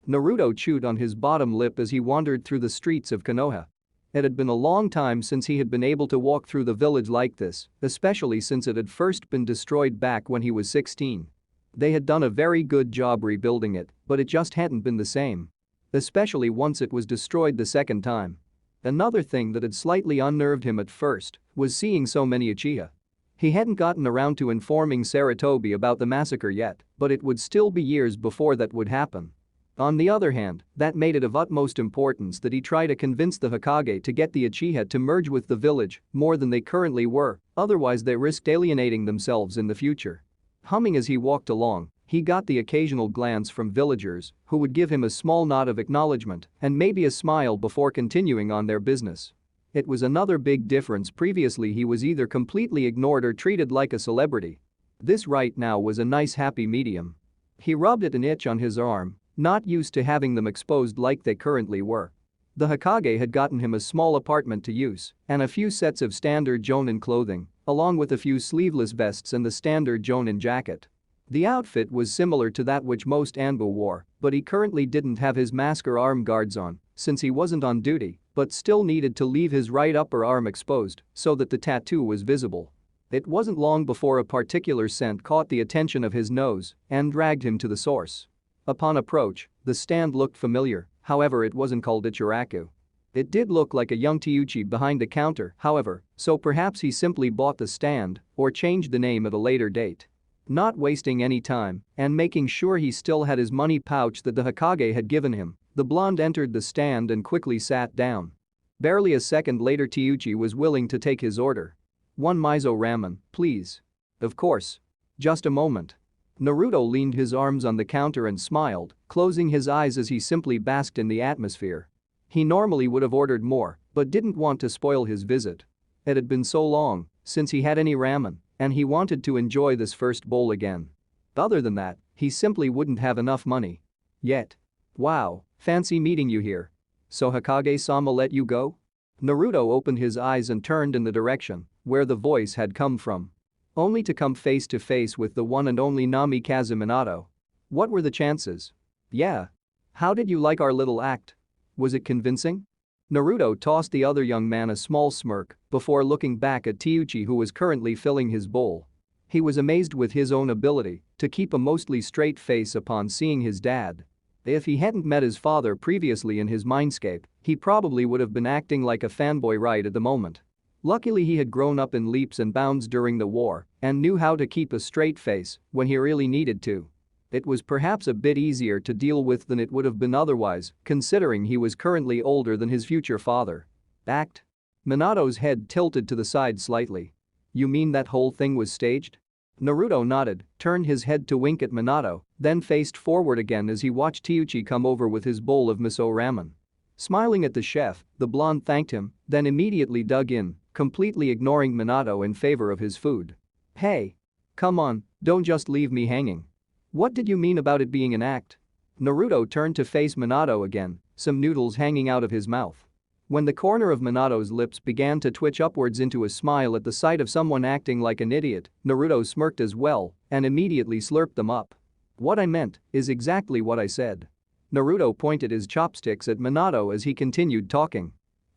Naruto chewed on his bottom lip as he wandered through the streets of Konoha. It had been a long time since he had been able to walk through the village like this, especially since it had first been destroyed back when he was 16. They had done a very good job rebuilding it, but it just hadn't been the same. Especially once it was destroyed the second time. Another thing that had slightly unnerved him at first was seeing so many Uchiha. He hadn't gotten around to informing Sarutobi about the massacre yet, but it would still be years before that would happen. On the other hand, that made it of utmost importance that he try to convince the Hokage to get the Uchiha to merge with the village more than they currently were, otherwise they risked alienating themselves in the future. Humming as he walked along, he got the occasional glance from villagers who would give him a small nod of acknowledgement and maybe a smile before continuing on their business. It was another big difference. Previously he was either completely ignored or treated like a celebrity. This right now was a nice happy medium. He rubbed at an itch on his arm, not used to having them exposed like they currently were. The Hokage had gotten him a small apartment to use and a few sets of standard Jonin clothing, along with a few sleeveless vests and the standard Jonin jacket. The outfit was similar to that which most Anbu wore, but he currently didn't have his mask or arm guards on since he wasn't on duty, but still needed to leave his right upper arm exposed so that the tattoo was visible. It wasn't long before a particular scent caught the attention of his nose and dragged him to the source. Upon approach, the stand looked familiar, however it wasn't called Ichiraku. It did look like a young Teuchi behind a counter, however, so perhaps he simply bought the stand or changed the name at a later date. Not wasting any time and making sure he still had his money pouch that the Hokage had given him, the blonde entered the stand and quickly sat down. Barely a second later Teuchi was willing to take his order. One miso ramen, please. Of course. Just a moment. Naruto leaned his arms on the counter and smiled, closing his eyes as he simply basked in the atmosphere. He normally would have ordered more, but didn't want to spoil his visit. It had been so long since he had any ramen, and he wanted to enjoy this first bowl again. Other than that, he simply wouldn't have enough money. Yet. Wow, fancy meeting you here. So Hokage-sama let you go? Naruto opened his eyes and turned in the direction where the voice had come from. Only to come face to face with the one and only Namikaze Minato. What were the chances? Yeah. How did you like our little act? Was it convincing? Naruto tossed the other young man a small smirk before looking back at Teuchi, who was currently filling his bowl. He was amazed with his own ability to keep a mostly straight face upon seeing his dad. If he hadn't met his father previously in his mindscape, he probably would have been acting like a fanboy right at the moment. Luckily, he had grown up in leaps and bounds during the war and knew how to keep a straight face when he really needed to. It was perhaps a bit easier to deal with than it would have been otherwise, considering he was currently older than his future father. Act? Minato's head tilted to the side slightly. You mean that whole thing was staged? Naruto nodded, turned his head to wink at Minato, then faced forward again as he watched Teuchi come over with his bowl of miso ramen. Smiling at the chef, the blonde thanked him, then immediately dug in, completely ignoring Minato in favor of his food. Hey! Come on, don't just leave me hanging. What did you mean about it being an act? Naruto turned to face Minato again, some noodles hanging out of his mouth. When the corner of Minato's lips began to twitch upwards into a smile at the sight of someone acting like an idiot, Naruto smirked as well and immediately slurped them up. What I meant is exactly what I said. Naruto pointed his chopsticks at Minato as he continued talking.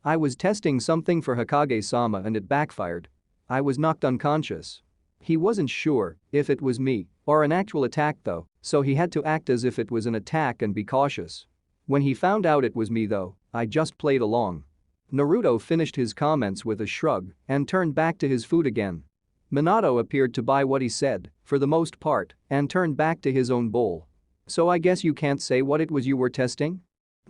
I was testing something for Hokage-sama and it backfired. I was knocked unconscious. He wasn't sure if it was me or an actual attack though, so he had to act as if it was an attack and be cautious. When he found out it was me though, I just played along. Naruto finished his comments with a shrug and turned back to his food again. Minato appeared to buy what he said, for the most part, and turned back to his own bowl. So I guess you can't say what it was you were testing?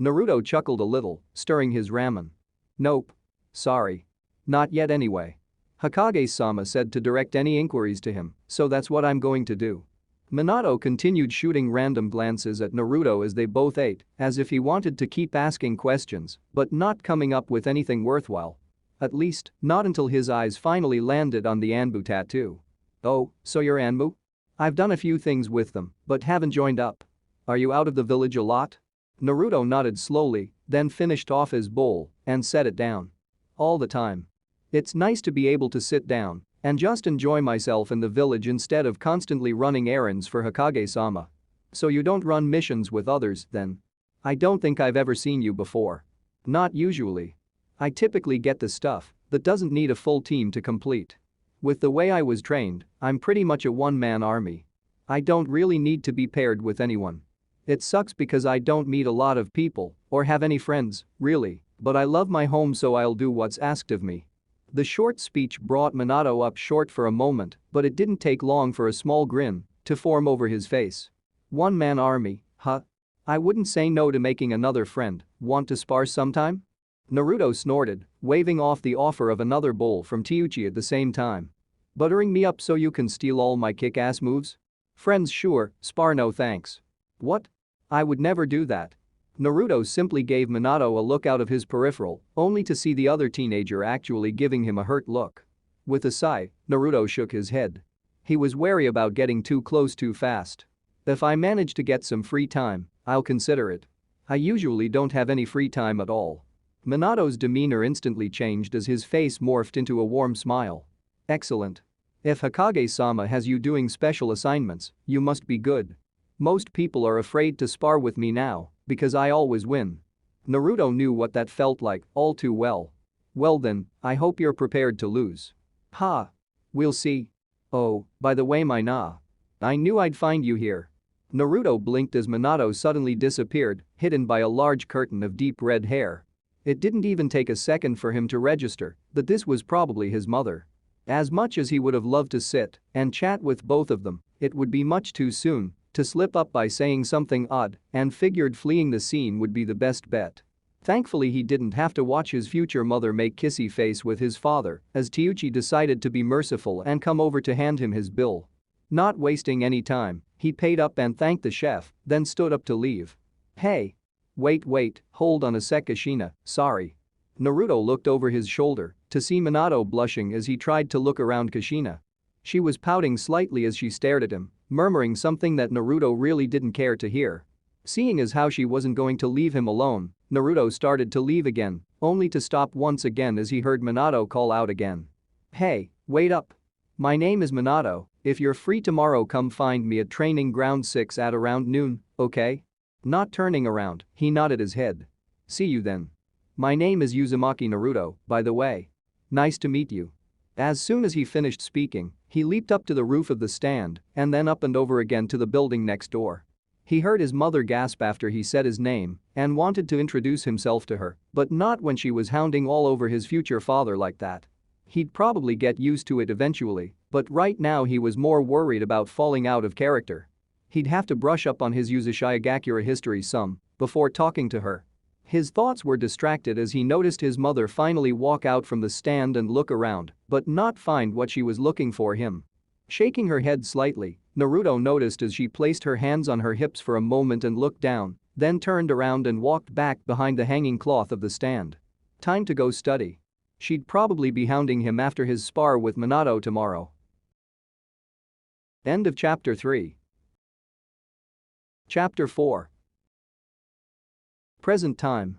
Naruto chuckled a little, stirring his ramen. Nope. Sorry. Not yet anyway. Hokage-sama said to direct any inquiries to him, so that's what I'm going to do. Minato continued shooting random glances at Naruto as they both ate, as if he wanted to keep asking questions, but not coming up with anything worthwhile. At least, not until his eyes finally landed on the Anbu tattoo. Oh, so you're Anbu? I've done a few things with them, but haven't joined up. Are you out of the village a lot? Naruto nodded slowly, then finished off his bowl and set it down. All the time. It's nice to be able to sit down and just enjoy myself in the village instead of constantly running errands for Hokage-sama. So you don't run missions with others, then? I don't think I've ever seen you before. Not usually. I typically get the stuff that doesn't need a full team to complete. With the way I was trained, I'm pretty much a one-man army. I don't really need to be paired with anyone. It sucks because I don't meet a lot of people or have any friends, really, but I love my home, so I'll do what's asked of me. The short speech brought Minato up short for a moment, but it didn't take long for a small grin to form over his face. One-man army, huh? I wouldn't say no to making another friend. Want to spar sometime? Naruto snorted, waving off the offer of another bowl from Teuchi at the same time. Buttering me up so you can steal all my kick-ass moves? Friends sure, spar no thanks. What? I would never do that. Naruto simply gave Minato a look out of his peripheral, only to see the other teenager actually giving him a hurt look. With a sigh, Naruto shook his head. He was wary about getting too close too fast. If I manage to get some free time, I'll consider it. I usually don't have any free time at all. Minato's demeanor instantly changed as his face morphed into a warm smile. Excellent. If Hokage-sama has you doing special assignments, you must be good. Most people are afraid to spar with me now because I always win. Naruto knew what that felt like all too well. Well then, I hope you're prepared to lose. Ha. We'll see. Oh, by the way, I knew I'd find you here. Naruto blinked as Minato suddenly disappeared, hidden by a large curtain of deep red hair. It didn't even take a second for him to register that this was probably his mother. As much as he would have loved to sit and chat with both of them, it would be much too soon to slip up by saying something odd and figured fleeing the scene would be the best bet. Thankfully, he didn't have to watch his future mother make kissy face with his father as Teuchi decided to be merciful and come over to hand him his bill. Not wasting any time, he paid up and thanked the chef, then stood up to leave. Hey! Wait, hold on a sec, Kushina, sorry. Naruto looked over his shoulder to see Minato blushing as he tried to look around Kushina. She was pouting slightly as she stared at him, murmuring something that Naruto really didn't care to hear. Seeing as how she wasn't going to leave him alone, Naruto started to leave again, only to stop once again as he heard Minato call out again. Hey, wait up. My name is Minato, if you're free tomorrow come find me at training ground 6 at around noon, okay? Not turning around, he nodded his head. See you then. My name is Uzumaki Naruto, by the way. Nice to meet you. As soon as he finished speaking, he leaped up to the roof of the stand and then up and over again to the building next door. He heard his mother gasp after he said his name and wanted to introduce himself to her, but not when she was hounding all over his future father like that. He'd probably get used to it eventually, but right now he was more worried about falling out of character. He'd have to brush up on his Uzumaki history some before talking to her. His thoughts were distracted as he noticed his mother finally walk out from the stand and look around, but not find what she was looking for him. Shaking her head slightly, Naruto noticed as she placed her hands on her hips for a moment and looked down, then turned around and walked back behind the hanging cloth of the stand. Time to go study. She'd probably be hounding him after his spar with Minato tomorrow. End of Chapter 3. Chapter 4. Present time.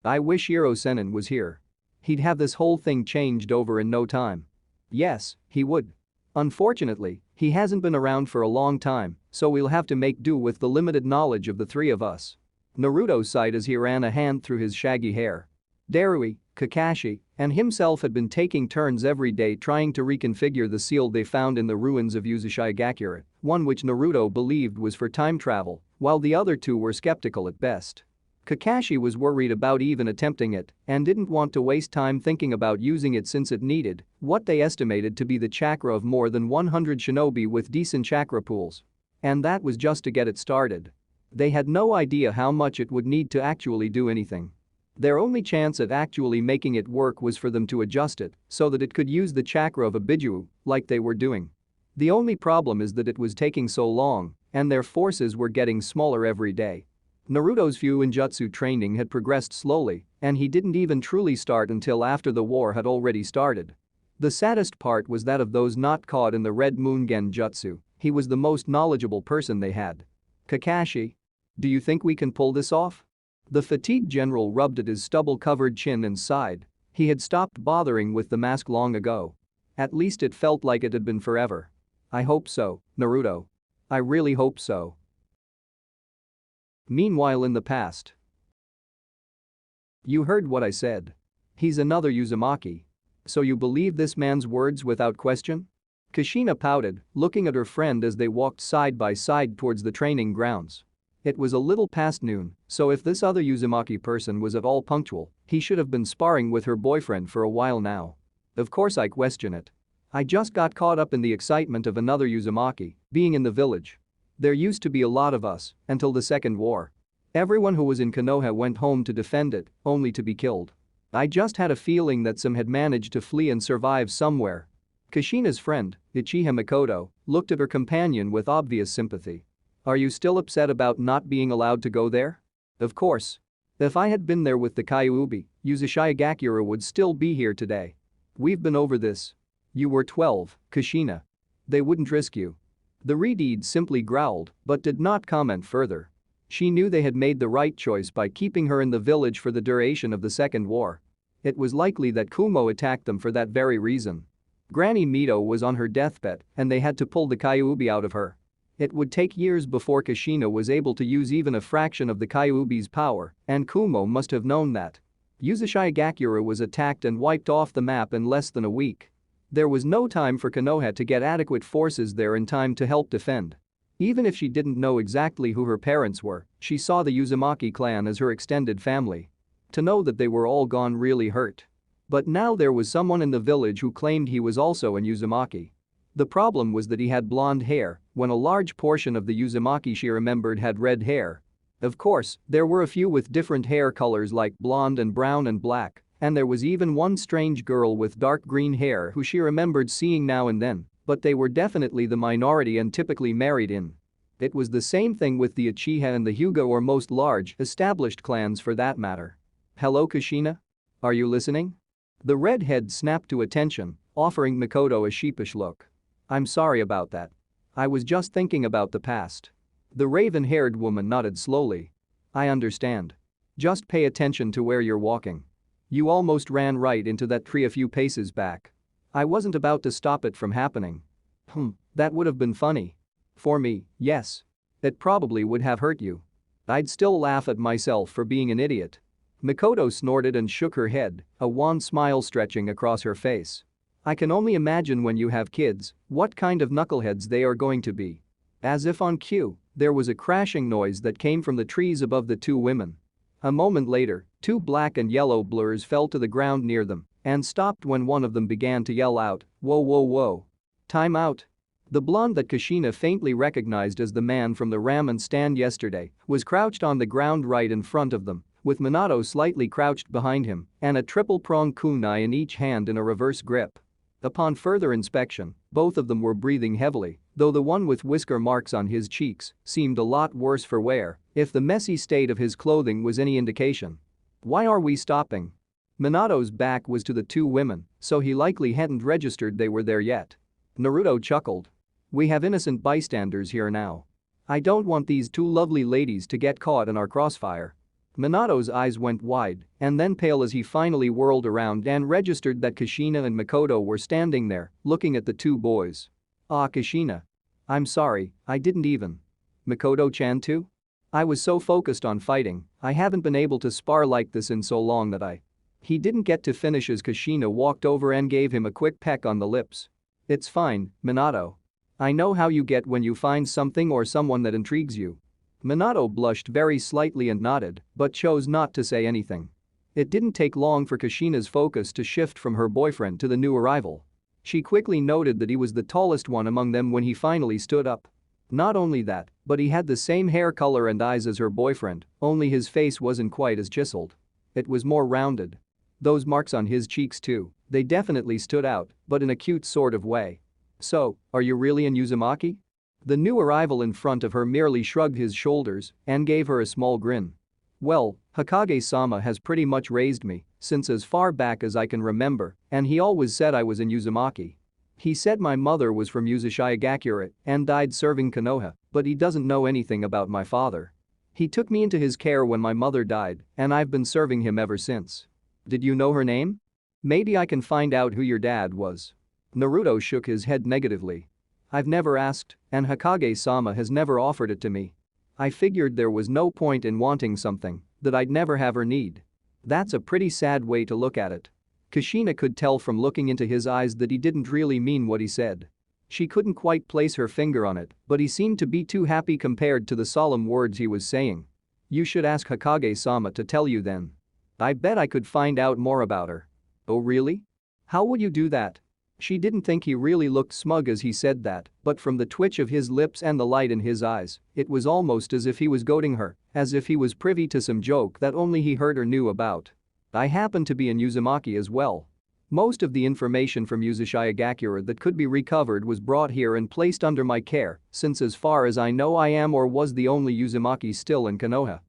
I wish Hiro-Sennin was here. He'd have this whole thing changed over in no time. Yes, he would. Unfortunately, he hasn't been around for a long time, so we'll have to make do with the limited knowledge of the three of us. Naruto sighed as he ran a hand through his shaggy hair. Darui, Kakashi, and himself had been taking turns every day trying to reconfigure the seal they found in the ruins of Uzumaki, one which Naruto believed was for time travel, while the other two were skeptical at best. Kakashi was worried about even attempting it and didn't want to waste time thinking about using it since it needed what they estimated to be the chakra of more than 100 shinobi with decent chakra pools. And that was just to get it started. They had no idea how much it would need to actually do anything. Their only chance at actually making it work was for them to adjust it so that it could use the chakra of a Biju, like they were doing. The only problem is that it was taking so long and their forces were getting smaller every day. Naruto's Fuinjutsu training had progressed slowly and he didn't even truly start until after the war had already started. The saddest part was that of those not caught in the Red Moon Genjutsu, he was the most knowledgeable person they had. Kakashi? Do you think we can pull this off? The fatigued general rubbed at his stubble-covered chin and sighed. He had stopped bothering with the mask long ago. At least it felt like it had been forever. I hope so, Naruto. I really hope so. Meanwhile in the past. You heard what I said. He's another Uzumaki. So you believe this man's words without question? Kushina pouted, looking at her friend as they walked side by side towards the training grounds. It was a little past noon, so if this other Uzumaki person was at all punctual, he should have been sparring with her boyfriend for a while now. Of course I question it. I just got caught up in the excitement of another Uzumaki being in the village. There used to be a lot of us until the Second War. Everyone who was in Konoha went home to defend it, only to be killed. I just had a feeling that some had managed to flee and survive somewhere. Kushina's friend, Uchiha Mikoto, looked at her companion with obvious sympathy. Are you still upset about not being allowed to go there? Of course. If I had been there with the Kyuubi, Uzumaki would still be here today. We've been over this. You were 12, Kushina. They wouldn't risk you. The Redeed simply growled but did not comment further. She knew they had made the right choice by keeping her in the village for the duration of the Second War. It was likely that Kumo attacked them for that very reason. Granny Mito was on her deathbed and they had to pull the Kyuubi out of her. It would take years before Kushina was able to use even a fraction of the Kyuubi's power, and Kumo must have known that. Uzumaki was attacked and wiped off the map in less than a week. There was no time for Konoha to get adequate forces there in time to help defend. Even if she didn't know exactly who her parents were, she saw the Uzumaki clan as her extended family. To know that they were all gone really hurt. But now there was someone in the village who claimed he was also an Uzumaki. The problem was that he had blonde hair, when a large portion of the Uzumaki she remembered had red hair. Of course, there were a few with different hair colors like blonde and brown and black, and there was even one strange girl with dark green hair who she remembered seeing now and then, But they were definitely the minority and typically married in. It was the same thing with the Uchiha and the Hyuga, or most large, established clans for that matter. "Hello, Kushina? Are you listening?" The redhead snapped to attention, offering Makoto a sheepish look. "I'm sorry about that. I was just thinking about the past." The raven-haired woman nodded slowly. "I understand. Just pay attention to where you're walking. You almost ran right into that tree a few paces back. I wasn't about to stop it from happening." That would have been funny. For me, yes. It probably would have hurt you. I'd still laugh at myself for being an idiot." Makoto snorted and shook her head, a wan smile stretching across her face. "I can only imagine when you have kids what kind of knuckleheads they are going to be." As if on cue, there was a crashing noise that came from the trees above the two women. A moment later, two black and yellow blurs fell to the ground near them and stopped when one of them began to yell out, "Whoa, whoa, whoa. Time out." The blonde that Kushina faintly recognized as the man from the ramen stand yesterday was crouched on the ground right in front of them, with Minato slightly crouched behind him and a triple-pronged kunai in each hand in a reverse grip. Upon further inspection, both of them were breathing heavily, though the one with whisker marks on his cheeks seemed a lot worse for wear, if the messy state of his clothing was any indication. "Why are we stopping?" Minato's back was to the two women, so he likely hadn't registered they were there yet. Naruto chuckled. "We have innocent bystanders here now. I don't want these two lovely ladies to get caught in our crossfire." Minato's eyes went wide and then pale as he finally whirled around and registered that Kushina and Makoto were standing there, looking at the two boys. "Ah, Kushina. I'm sorry, I didn't even." "Makoto-chan too? I was so focused on fighting, I haven't been able to spar like this in so long that I..." He didn't get to finish as Kushina walked over and gave him a quick peck on the lips. "It's fine, Minato. I know how you get when you find something or someone that intrigues you." Minato blushed very slightly and nodded, but chose not to say anything. It didn't take long for Kushina's focus to shift from her boyfriend to the new arrival. She quickly noted that he was the tallest one among them when he finally stood up. Not only that, but he had the same hair color and eyes as her boyfriend, only his face wasn't quite as chiseled. It was more rounded. Those marks on his cheeks too, they definitely stood out, but in a cute sort of way. "So, are you really in Uzumaki?" The new arrival in front of her merely shrugged his shoulders and gave her a small grin. "Well, Hokage-sama has pretty much raised me since as far back as I can remember, and he always said I was in Uzumaki. He said my mother was from Uzumaki and died serving Konoha, but he doesn't know anything about my father. He took me into his care when my mother died, and I've been serving him ever since." "Did you know her name? Maybe I can find out who your dad was." Naruto shook his head negatively. "I've never asked, and Hokage-sama has never offered it to me. I figured there was no point in wanting something that I'd never have or need." That's a pretty sad way to look at it. Kushina could tell from looking into his eyes that he didn't really mean what he said. She couldn't quite place her finger on it, but he seemed to be too happy compared to the solemn words he was saying. "You should ask Hokage-sama to tell you then. I bet I could find out more about her." "Oh really? How would you do that?" She didn't think he really looked smug as he said that, but from the twitch of his lips and the light in his eyes, it was almost as if he was goading her, as if he was privy to some joke that only he heard or knew about. "I happen to be in Uzumaki as well. Most of the information from Uzumaki that could be recovered was brought here and placed under my care, since as far as I know I am or was the only Uzumaki still in Konoha."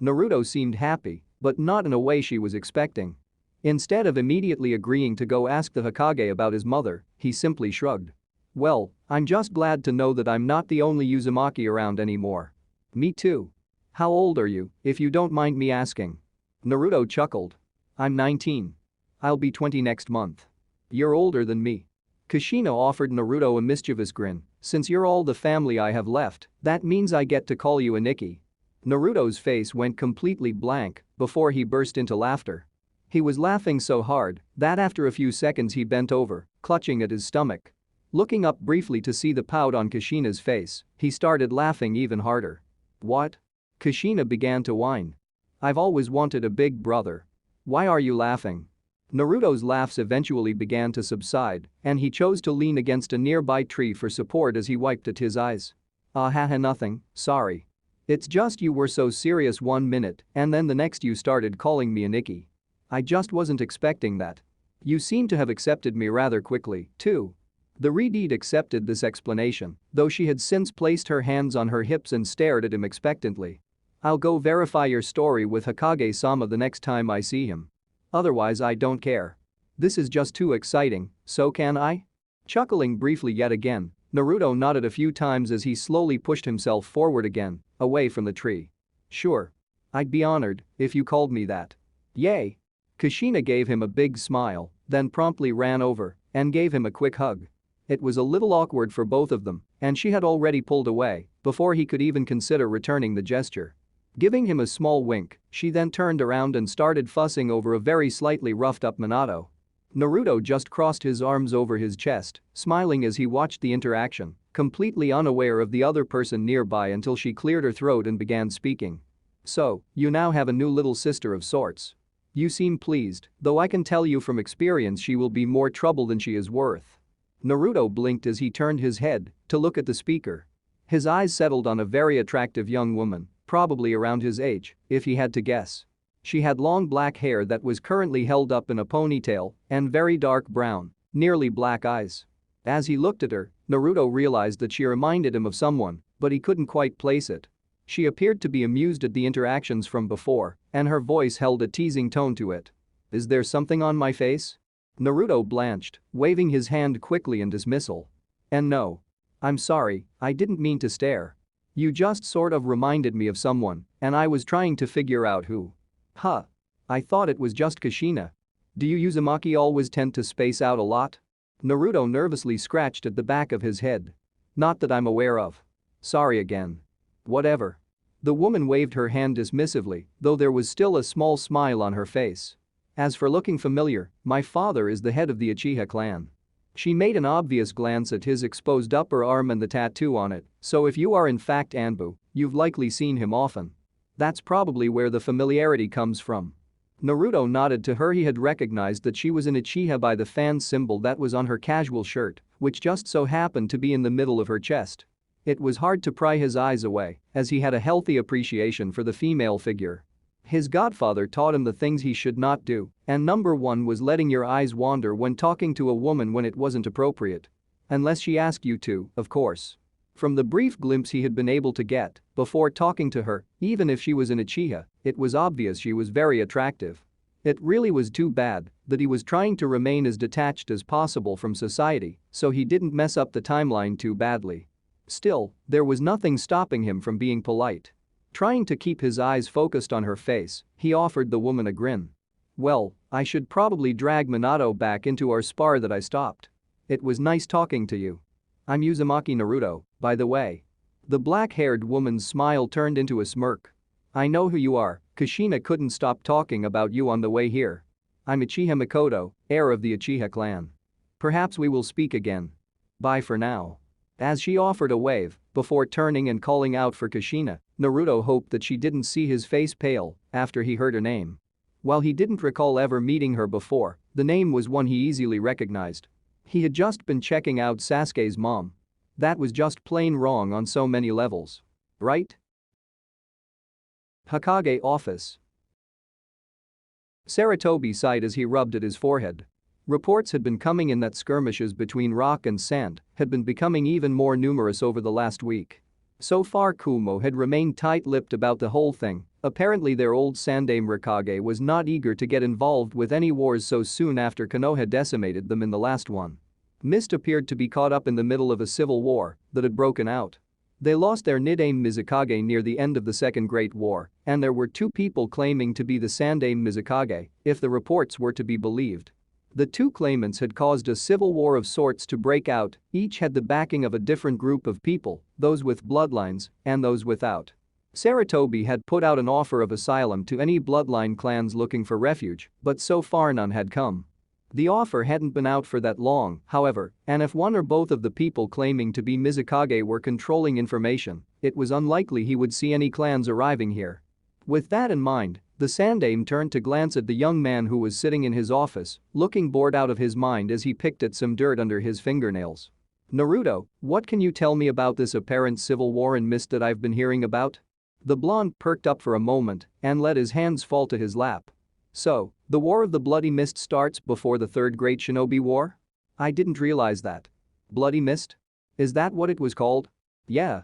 Naruto seemed happy, but not in a way she was expecting. Instead of immediately agreeing to go ask the Hokage about his mother, he simply shrugged. "Well, I'm just glad to know that I'm not the only Uzumaki around anymore." "Me too. How old are you, if you don't mind me asking?" Naruto chuckled. "I'm 19. I'll be 20 next month." "You're older than me." Kushina offered Naruto a mischievous grin. "Since you're all the family I have left, that means I get to call you a Nikki." Naruto's face went completely blank before he burst into laughter. He was laughing so hard that after a few seconds he bent over, clutching at his stomach. Looking up briefly to see the pout on Kushina's face, he started laughing even harder. "What?" Kushina began to whine. "I've always wanted a big brother. Why are you laughing?" Naruto's laughs eventually began to subside, and he chose to lean against a nearby tree for support as he wiped at his eyes. Haha, nothing, sorry. It's just you were so serious 1 minute and then the next you started calling me a Nikki. I just wasn't expecting that. You seem to have accepted me rather quickly, too." The Redeed accepted this explanation, though she had since placed her hands on her hips and stared at him expectantly. "I'll go verify your story with Hokage-sama the next time I see him. Otherwise I don't care. This is just too exciting, so can I?" Chuckling briefly yet again, Naruto nodded a few times as he slowly pushed himself forward again, away from the tree. "Sure. I'd be honored if you called me that." "Yay." Kushina gave him a big smile, then promptly ran over and gave him a quick hug. It was a little awkward for both of them, and she had already pulled away before he could even consider returning the gesture. Giving him a small wink, she then turned around and started fussing over a very slightly roughed-up Minato. Naruto just crossed his arms over his chest, smiling as he watched the interaction, completely unaware of the other person nearby until she cleared her throat and began speaking. "So, you now have a new little sister of sorts. You seem pleased, though I can tell you from experience she will be more trouble than she is worth." Naruto blinked as he turned his head to look at the speaker. His eyes settled on a very attractive young woman, probably around his age, if he had to guess. She had long black hair that was currently held up in a ponytail and very dark brown, nearly black eyes. As he looked at her, Naruto realized that she reminded him of someone, but he couldn't quite place it. She appeared to be amused at the interactions from before, and her voice held a teasing tone to it. "Is there something on my face?" Naruto blanched, waving his hand quickly in dismissal. "And no. I'm sorry, I didn't mean to stare. You just sort of reminded me of someone, and I was trying to figure out who." "Huh. I thought it was just Kushina. Do you Uzumaki always tend to space out a lot?" Naruto nervously scratched at the back of his head. "Not that I'm aware of. Sorry again." "Whatever." The woman waved her hand dismissively, though there was still a small smile on her face. "As for looking familiar, my father is the head of the Uchiha clan." She made an obvious glance at his exposed upper arm and the tattoo on it, "so if you are in fact Anbu, you've likely seen him often. That's probably where the familiarity comes from." Naruto nodded to her. He had recognized that she was an Uchiha by the fan symbol that was on her casual shirt, which just so happened to be in the middle of her chest. It was hard to pry his eyes away, as he had a healthy appreciation for the female figure. His godfather taught him the things he should not do, and number one was letting your eyes wander when talking to a woman when it wasn't appropriate. Unless she asked you to, of course. From the brief glimpse he had been able to get before talking to her, even if she was an Uchiha, it was obvious she was very attractive. It really was too bad that he was trying to remain as detached as possible from society so he didn't mess up the timeline too badly. Still, there was nothing stopping him from being polite. Trying to keep his eyes focused on her face, he offered the woman a grin. "Well, I should probably drag Minato back into our spar that I stopped. It was nice talking to you. I'm Uzumaki Naruto, by the way." The black-haired woman's smile turned into a smirk. "I know who you are, Kushina couldn't stop talking about you on the way here. I'm Uchiha Mikoto, heir of the Uchiha clan. Perhaps we will speak again. Bye for now." As she offered a wave, before turning and calling out for Kushina, Naruto hoped that she didn't see his face pale after he heard her name. While he didn't recall ever meeting her before, the name was one he easily recognized. He had just been checking out Sasuke's mom. That was just plain wrong on so many levels. Right? Hokage office. Sarutobi sighed as he rubbed at his forehead. Reports had been coming in that skirmishes between rock and sand had been becoming even more numerous over the last week. So far Kumo had remained tight-lipped about the whole thing. Apparently their old Sandaime Raikage was not eager to get involved with any wars so soon after Konoha decimated them in the last one. Mist appeared to be caught up in the middle of a civil war that had broken out. They lost their Nidaime Mizukage near the end of the Second Great War, and there were two people claiming to be the Sandaime Mizukage, if the reports were to be believed. The two claimants had caused a civil war of sorts to break out. Each had the backing of a different group of people, those with bloodlines and those without. Sarutobi had put out an offer of asylum to any bloodline clans looking for refuge, but so far none had come. The offer hadn't been out for that long, however, and if one or both of the people claiming to be Mizukage were controlling information, it was unlikely he would see any clans arriving here. With that in mind, the Sandaime turned to glance at the young man who was sitting in his office, looking bored out of his mind as he picked at some dirt under his fingernails. "Naruto, what can you tell me about this apparent civil war in Mist that I've been hearing about?" The blonde perked up for a moment and let his hands fall to his lap. "So, the War of the Bloody Mist starts before the Third Great Shinobi War? I didn't realize that." Bloody mist? Is that what it was called? Yeah.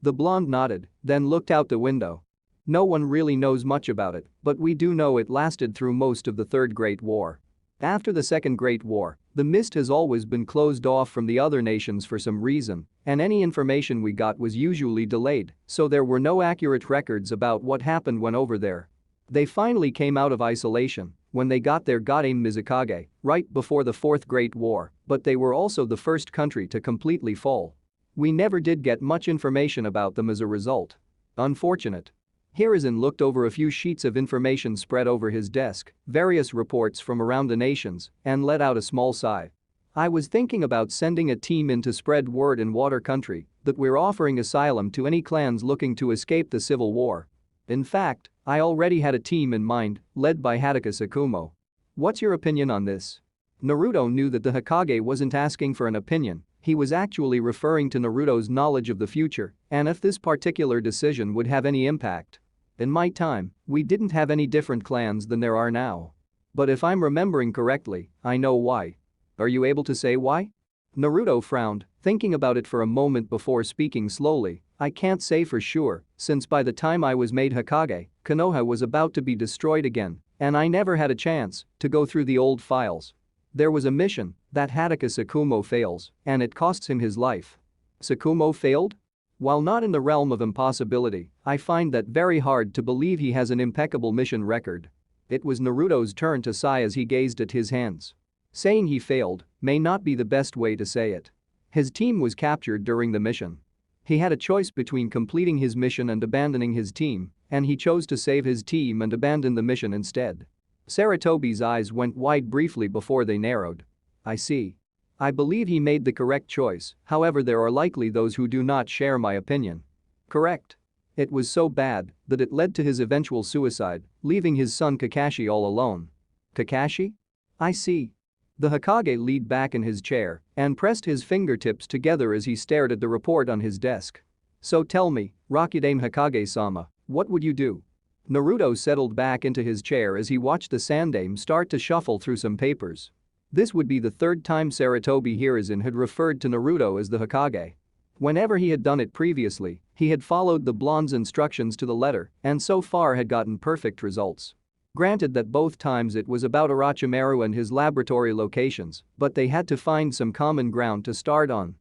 The blonde nodded, then looked out the window. No one really knows much about it, but we do know it lasted through most of the Third Great War. After the Second Great War, the mist has always been closed off from the other nations for some reason, and any information we got was usually delayed, so there were no accurate records about what happened when over there. They finally came out of isolation when they got their goddamn Mizukage right before the Fourth Great War, but they were also the first country to completely fall. We never did get much information about them as a result. Unfortunate. Hiruzen looked over a few sheets of information spread over his desk, various reports from around the nations, and let out a small sigh. I was thinking about sending a team in to spread word in Water Country that we're offering asylum to any clans looking to escape the civil war. In fact, I already had a team in mind, led by Hataka Sakumo. What's your opinion on this? Naruto knew that the Hokage wasn't asking for an opinion, he was actually referring to Naruto's knowledge of the future and if this particular decision would have any impact. In my time, we didn't have any different clans than there are now. But if I'm remembering correctly, I know why. Are you able to say why? Naruto frowned, thinking about it for a moment before speaking slowly. I can't say for sure, since by the time I was made Hokage, Konoha was about to be destroyed again, and I never had a chance to go through the old files. There was a mission that Hataka Sakumo fails, and it costs him his life. Sakumo failed? While not in the realm of impossibility, I find that very hard to believe he has an impeccable mission record. It was Naruto's turn to sigh as he gazed at his hands. Saying he failed may not be the best way to say it. His team was captured during the mission. He had a choice between completing his mission and abandoning his team, and he chose to save his team and abandon the mission instead. Saratobi's eyes went wide briefly before they narrowed. I see. I believe he made the correct choice, however there are likely those who do not share my opinion. Correct. It was so bad that it led to his eventual suicide, leaving his son Kakashi all alone. Kakashi? I see. The Hokage leaned back in his chair and pressed his fingertips together as he stared at the report on his desk. So tell me, Rakudame Hokage-sama, what would you do? Naruto settled back into his chair as he watched the Sandame start to shuffle through some papers. This would be the third time Saratobi Hiruzen had referred to Naruto as the Hokage. Whenever he had done it previously, he had followed the blonde's instructions to the letter and so far had gotten perfect results. Granted that both times it was about Orochimaru and his laboratory locations, but they had to find some common ground to start on.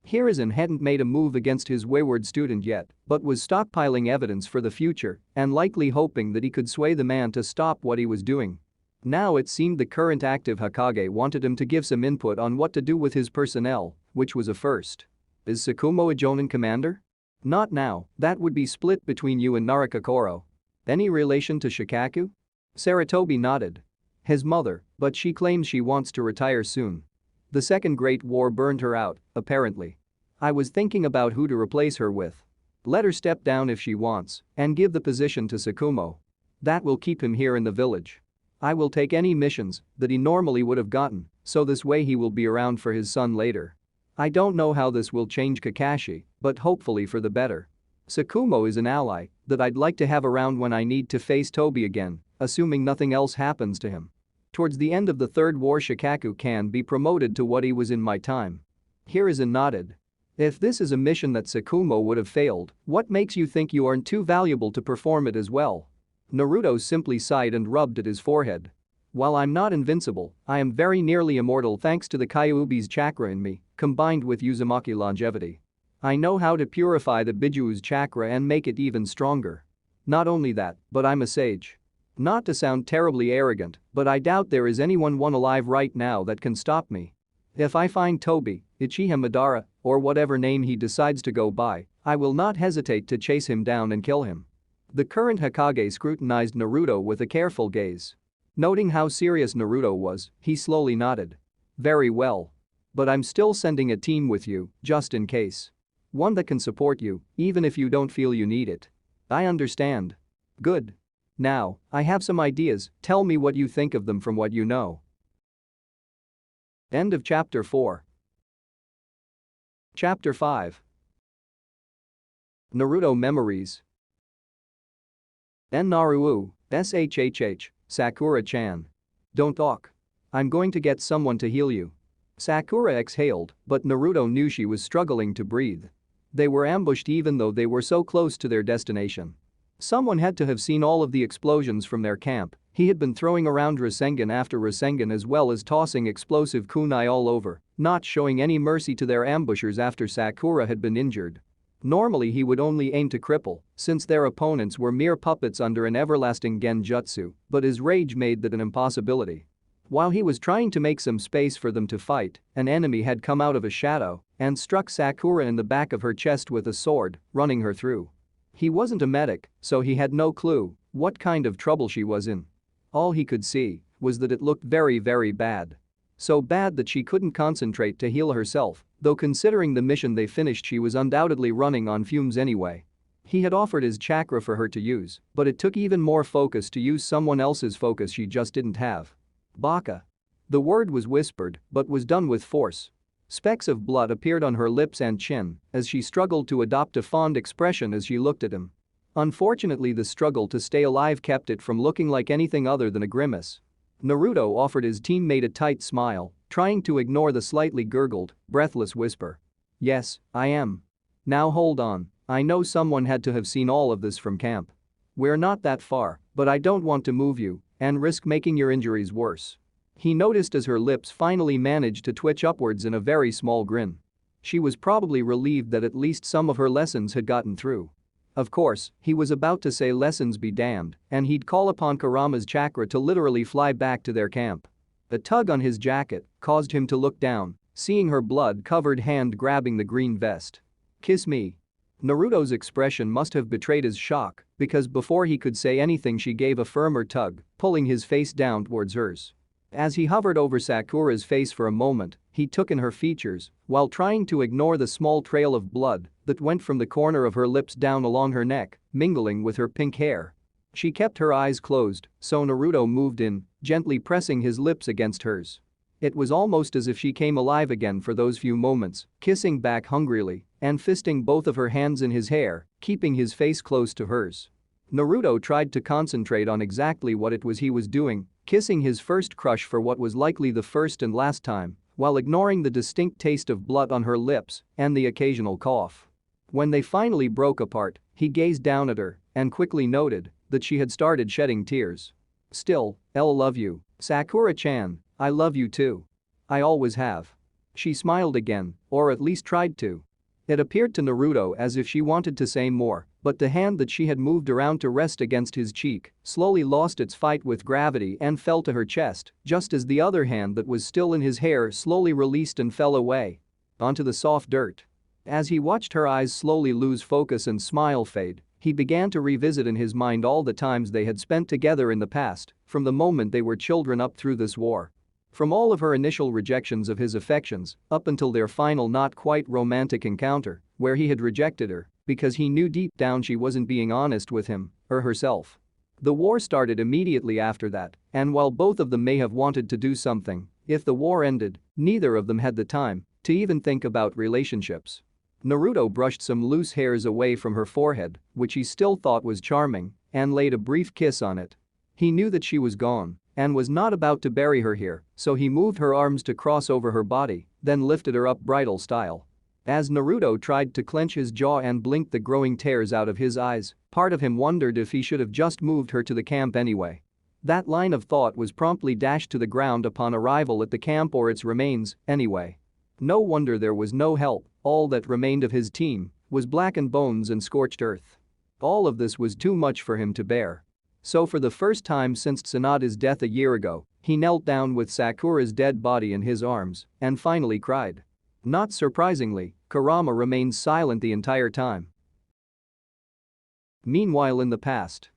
Hiruzen hadn't made a move against his wayward student yet, but was stockpiling evidence for the future and likely hoping that he could sway the man to stop what he was doing. Now it seemed the current active Hokage wanted him to give some input on what to do with his personnel, which was a first. Is Sakumo a Jonin commander? Not now, that would be split between you and Naruto. Any relation to Shikaku? Saratobi nodded. His mother, but she claims she wants to retire soon. The Second Great War burned her out, apparently. I was thinking about who to replace her with. Let her step down if she wants and give the position to Sakumo. That will keep him here in the village. I will take any missions that he normally would have gotten, so this way he will be around for his son later. I don't know how this will change Kakashi, but hopefully for the better. Sakumo is an ally that I'd like to have around when I need to face Tobi again, assuming nothing else happens to him. Towards the end of the Third War, Shikaku can be promoted to what he was in my time. Hiruzen nodded. If this is a mission that Sakumo would have failed, what makes you think you aren't too valuable to perform it as well? Naruto simply sighed and rubbed at his forehead. While I'm not invincible, I am very nearly immortal thanks to the Kyuubi's chakra in me, combined with Uzumaki longevity. I know how to purify the Bijuu's chakra and make it even stronger. Not only that, but I'm a sage. Not to sound terribly arrogant, but I doubt there is anyone alive right now that can stop me. If I find Tobi, Uchiha Madara, or whatever name he decides to go by, I will not hesitate to chase him down and kill him. The current Hokage scrutinized Naruto with a careful gaze. Noting how serious Naruto was, he slowly nodded. Very well. But I'm still sending a team with you, just in case. One that can support you, even if you don't feel you need it. I understand. Good. Now, I have some ideas, tell me what you think of them from what you know. End of Chapter 4. Chapter 5. Naruto Memories. Naru, SHHH, Sakura-chan. Don't talk. I'm going to get someone to heal you. Sakura exhaled, but Naruto knew she was struggling to breathe. They were ambushed even though they were so close to their destination. Someone had to have seen all of the explosions from their camp. He had been throwing around Rasengan after Rasengan as well as tossing explosive kunai all over, not showing any mercy to their ambushers after Sakura had been injured. Normally he would only aim to cripple, since their opponents were mere puppets under an everlasting genjutsu, but his rage made that an impossibility. While he was trying to make some space for them to fight, an enemy had come out of a shadow and struck Sakura in the back of her chest with a sword, running her through. He wasn't a medic, so he had no clue what kind of trouble she was in. All he could see was that it looked very, very bad. So bad that she couldn't concentrate to heal herself, though considering the mission they finished she was undoubtedly running on fumes anyway. He had offered his chakra for her to use, but it took even more focus to use someone else's focus she just didn't have. Baka. The word was whispered, but was done with force. Specks of blood appeared on her lips and chin as she struggled to adopt a fond expression as she looked at him. Unfortunately, the struggle to stay alive kept it from looking like anything other than a grimace. Naruto offered his teammate a tight smile, trying to ignore the slightly gurgled, breathless whisper. "Yes, I am. Now hold on, I know someone had to have seen all of this from camp. We're not that far, but I don't want to move you and risk making your injuries worse." He noticed as her lips finally managed to twitch upwards in a very small grin. She was probably relieved that at least some of her lessons had gotten through. Of course, he was about to say lessons be damned, and he'd call upon Kurama's chakra to literally fly back to their camp. A tug on his jacket caused him to look down, seeing her blood-covered hand grabbing the green vest. "Kiss me." Naruto's expression must have betrayed his shock because before he could say anything she gave a firmer tug, pulling his face down towards hers. As he hovered over Sakura's face for a moment, he took in her features while trying to ignore the small trail of blood that went from the corner of her lips down along her neck, mingling with her pink hair. She kept her eyes closed, so Naruto moved in, gently pressing his lips against hers. It was almost as if she came alive again for those few moments, kissing back hungrily and fisting both of her hands in his hair, keeping his face close to hers. Naruto tried to concentrate on exactly what it was he was doing, kissing his first crush for what was likely the first and last time, while ignoring the distinct taste of blood on her lips and the occasional cough. When they finally broke apart, he gazed down at her and quickly noted that she had started shedding tears. "Still, I'll love you, Sakura-chan, I love you too. I always have." She smiled again, or at least tried to. It appeared to Naruto as if she wanted to say more, but the hand that she had moved around to rest against his cheek slowly lost its fight with gravity and fell to her chest, just as the other hand that was still in his hair slowly released and fell away onto the soft dirt. As he watched her eyes slowly lose focus and smile fade, he began to revisit in his mind all the times they had spent together in the past, from the moment they were children up through this war. From all of her initial rejections of his affections up until their final not quite romantic encounter, where he had rejected her because he knew deep down she wasn't being honest with him or herself. The war started immediately after that, and while both of them may have wanted to do something, if the war ended, neither of them had the time to even think about relationships. Naruto brushed some loose hairs away from her forehead, which he still thought was charming, and laid a brief kiss on it. He knew that she was gone and was not about to bury her here, so he moved her arms to cross over her body, then lifted her up bridal style. As Naruto tried to clench his jaw and blink the growing tears out of his eyes, part of him wondered if he should have just moved her to the camp anyway. That line of thought was promptly dashed to the ground upon arrival at the camp, or its remains, anyway. No wonder there was no help, all that remained of his team was blackened bones and scorched earth. All of this was too much for him to bear. So for the first time since Tsunade's death a year ago, he knelt down with Sakura's dead body in his arms and finally cried. Not surprisingly, Kurama remained silent the entire time. Meanwhile, in the past.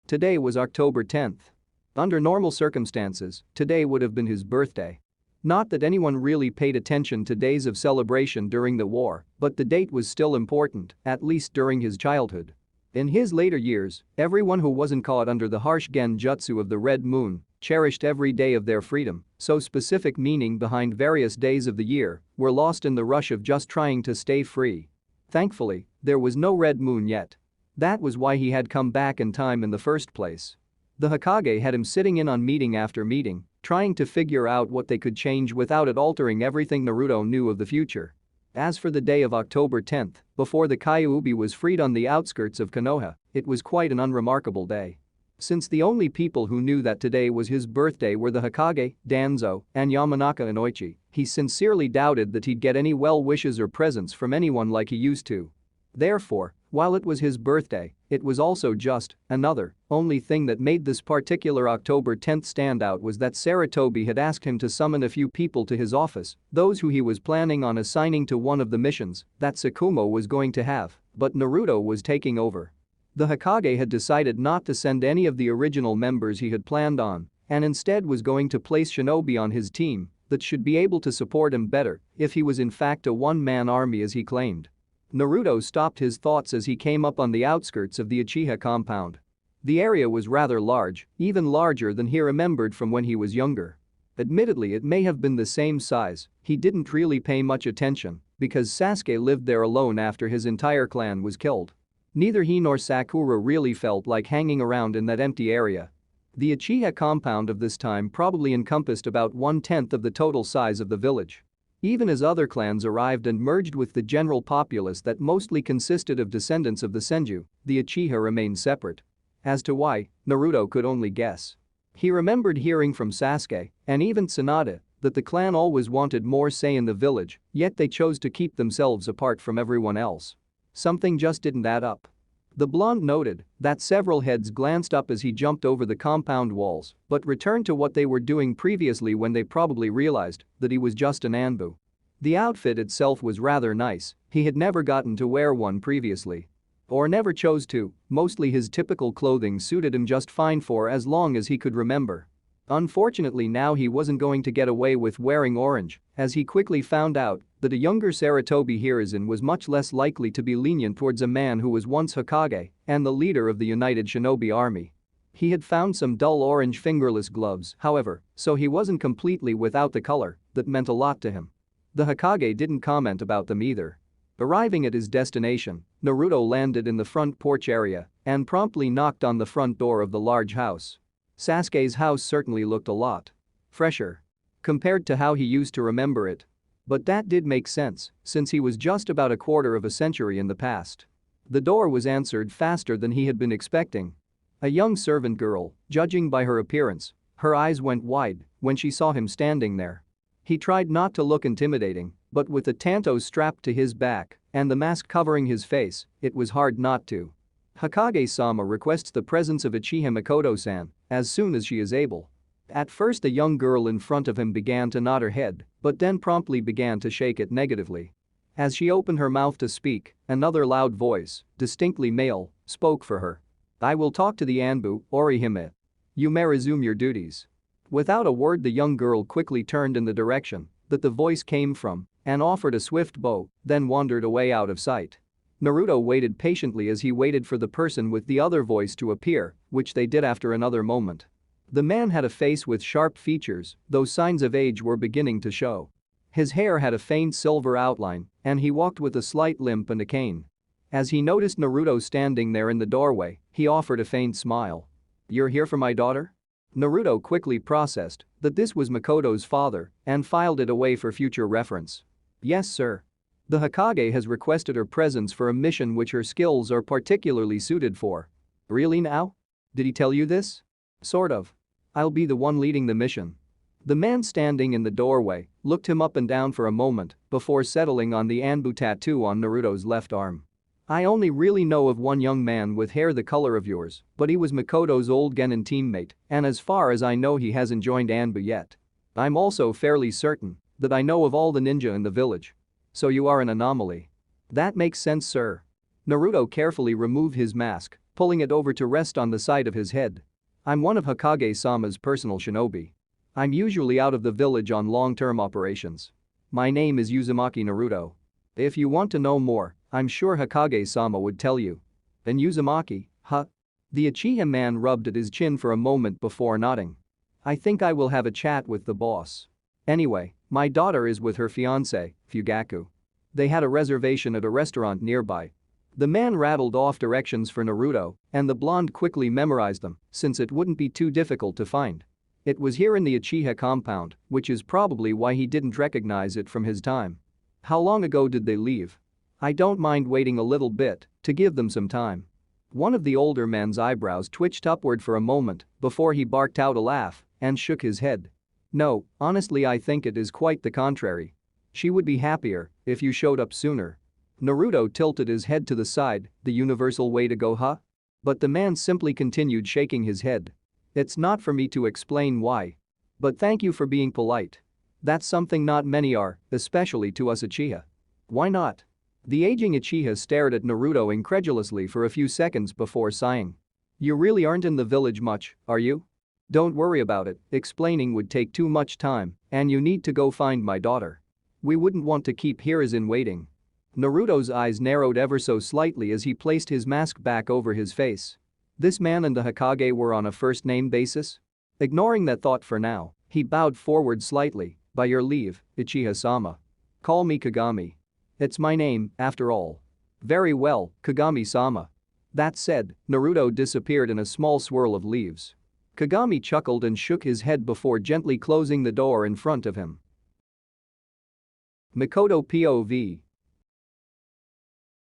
Today was October 10th. Under normal circumstances, today would have been his birthday. Not that anyone really paid attention to days of celebration during the war, but the date was still important, at least during his childhood. In his later years, everyone who wasn't caught under the harsh genjutsu of the Red Moon cherished every day of their freedom, so specific meaning behind various days of the year were lost in the rush of just trying to stay free. Thankfully, there was no Red Moon yet. That was why he had come back in time in the first place. The Hokage had him sitting in on meeting after meeting, trying to figure out what they could change without it altering everything Naruto knew of the future. As for the day of October 10th, before the Kyuubi was freed on the outskirts of Konoha, it was quite an unremarkable day. Since the only people who knew that today was his birthday were the Hokage, Danzo, and Yamanaka Inoichi, he sincerely doubted that he'd get any well wishes or presents from anyone like he used to. Therefore, while it was his birthday, it was also just another only thing that made this particular October 10th stand out was that Sarutobi had asked him to summon a few people to his office, those who he was planning on assigning to one of the missions that Tsukumo was going to have, but Naruto was taking over. The Hokage had decided not to send any of the original members he had planned on and instead was going to place shinobi on his team that should be able to support him better if he was in fact a one-man army as he claimed. Naruto stopped his thoughts as he came up on the outskirts of the Uchiha compound. The area was rather large, even larger than he remembered from when he was younger. Admittedly, it may have been the same size, he didn't really pay much attention because Sasuke lived there alone after his entire clan was killed. Neither he nor Sakura really felt like hanging around in that empty area. The Uchiha compound of this time probably encompassed about 1/10 of the total size of the village. Even as other clans arrived and merged with the general populace that mostly consisted of descendants of the Senju, the Uchiha remained separate. As to why, Naruto could only guess. He remembered hearing from Sasuke and even Tsunade that the clan always wanted more say in the village, yet they chose to keep themselves apart from everyone else. Something just didn't add up. The blonde noted that several heads glanced up as he jumped over the compound walls but returned to what they were doing previously when they probably realized that he was just an Anbu. The outfit itself was rather nice, he had never gotten to wear one previously. Or never chose to, mostly his typical clothing suited him just fine for as long as he could remember. Unfortunately now he wasn't going to get away with wearing orange, as he quickly found out that a younger Sarutobi Hiruzen was much less likely to be lenient towards a man who was once Hokage and the leader of the United Shinobi Army. He had found some dull orange fingerless gloves, however, so he wasn't completely without the color that meant a lot to him. The Hokage didn't comment about them either. Arriving at his destination, Naruto landed in the front porch area and promptly knocked on the front door of the large house. Sasuke's house certainly looked a lot fresher compared to how he used to remember it. But that did make sense, since he was just about a quarter of a century in the past. The door was answered faster than he had been expecting. A young servant girl, judging by her appearance, her eyes went wide when she saw him standing there. He tried not to look intimidating, but with the tanto strapped to his back and the mask covering his face, it was hard not to. Hokage-sama requests the presence of Uchiha Mikoto-san as soon as she is able. At first the young girl in front of him began to nod her head, but then promptly began to shake it negatively. As she opened her mouth to speak, another loud voice, distinctly male, spoke for her. "I will talk to the Anbu, Orihime. You may resume your duties." Without a word the young girl quickly turned in the direction that the voice came from and offered a swift bow, then wandered away out of sight. Naruto waited patiently as he waited for the person with the other voice to appear, which they did after another moment. The man had a face with sharp features, though signs of age were beginning to show. His hair had a faint silver outline, and he walked with a slight limp and a cane. As he noticed Naruto standing there in the doorway, he offered a faint smile. "You're here for my daughter?" Naruto quickly processed that this was Mikoto's father and filed it away for future reference. "Yes, sir. The Hokage has requested her presence for a mission which her skills are particularly suited for." "Really now? Did he tell you this?" "Sort of. I'll be the one leading the mission." The man standing in the doorway looked him up and down for a moment before settling on the Anbu tattoo on Naruto's left arm. "I only really know of one young man with hair the color of yours, but he was Mikoto's old Genin teammate, and as far as I know he hasn't joined Anbu yet. I'm also fairly certain that I know of all the ninja in the village. So you are an anomaly." "That makes sense, sir." Naruto carefully removed his mask, pulling it over to rest on the side of his head. "I'm one of Hokage-sama's personal shinobi. I'm usually out of the village on long-term operations. My name is Uzumaki Naruto. If you want to know more, I'm sure Hokage-sama would tell you." "And Uzumaki, huh?" The Uchiha man rubbed at his chin for a moment before nodding. "I think I will have a chat with the boss. Anyway, my daughter is with her fiancé, Fugaku. They had a reservation at a restaurant nearby." The man rattled off directions for Naruto, and the blonde quickly memorized them since it wouldn't be too difficult to find. It was here in the Uchiha compound, which is probably why he didn't recognize it from his time. How long ago did they leave? I don't mind waiting a little bit to give them some time. One of the older man's eyebrows twitched upward for a moment before he barked out a laugh and shook his head. No, honestly I think it is quite the contrary. She would be happier if you showed up sooner. Naruto tilted his head to the side, the universal way to go, huh? But the man simply continued shaking his head. It's not for me to explain why. But thank you for being polite. That's something not many are, especially to us Uchiha. Why not? The aging Uchiha stared at Naruto incredulously for a few seconds before sighing. You really aren't in the village much, are you? Don't worry about it, explaining would take too much time, and you need to go find my daughter. We wouldn't want to keep Hiras in waiting. Naruto's eyes narrowed ever so slightly as he placed his mask back over his face. This man and the Hokage were on a first-name basis? Ignoring that thought for now, he bowed forward slightly. By your leave, Uchiha-sama. Call me Kagami. It's my name, after all. Very well, Kagami-sama. That said, Naruto disappeared in a small swirl of leaves. Kagami chuckled and shook his head before gently closing the door in front of him. Mikoto POV.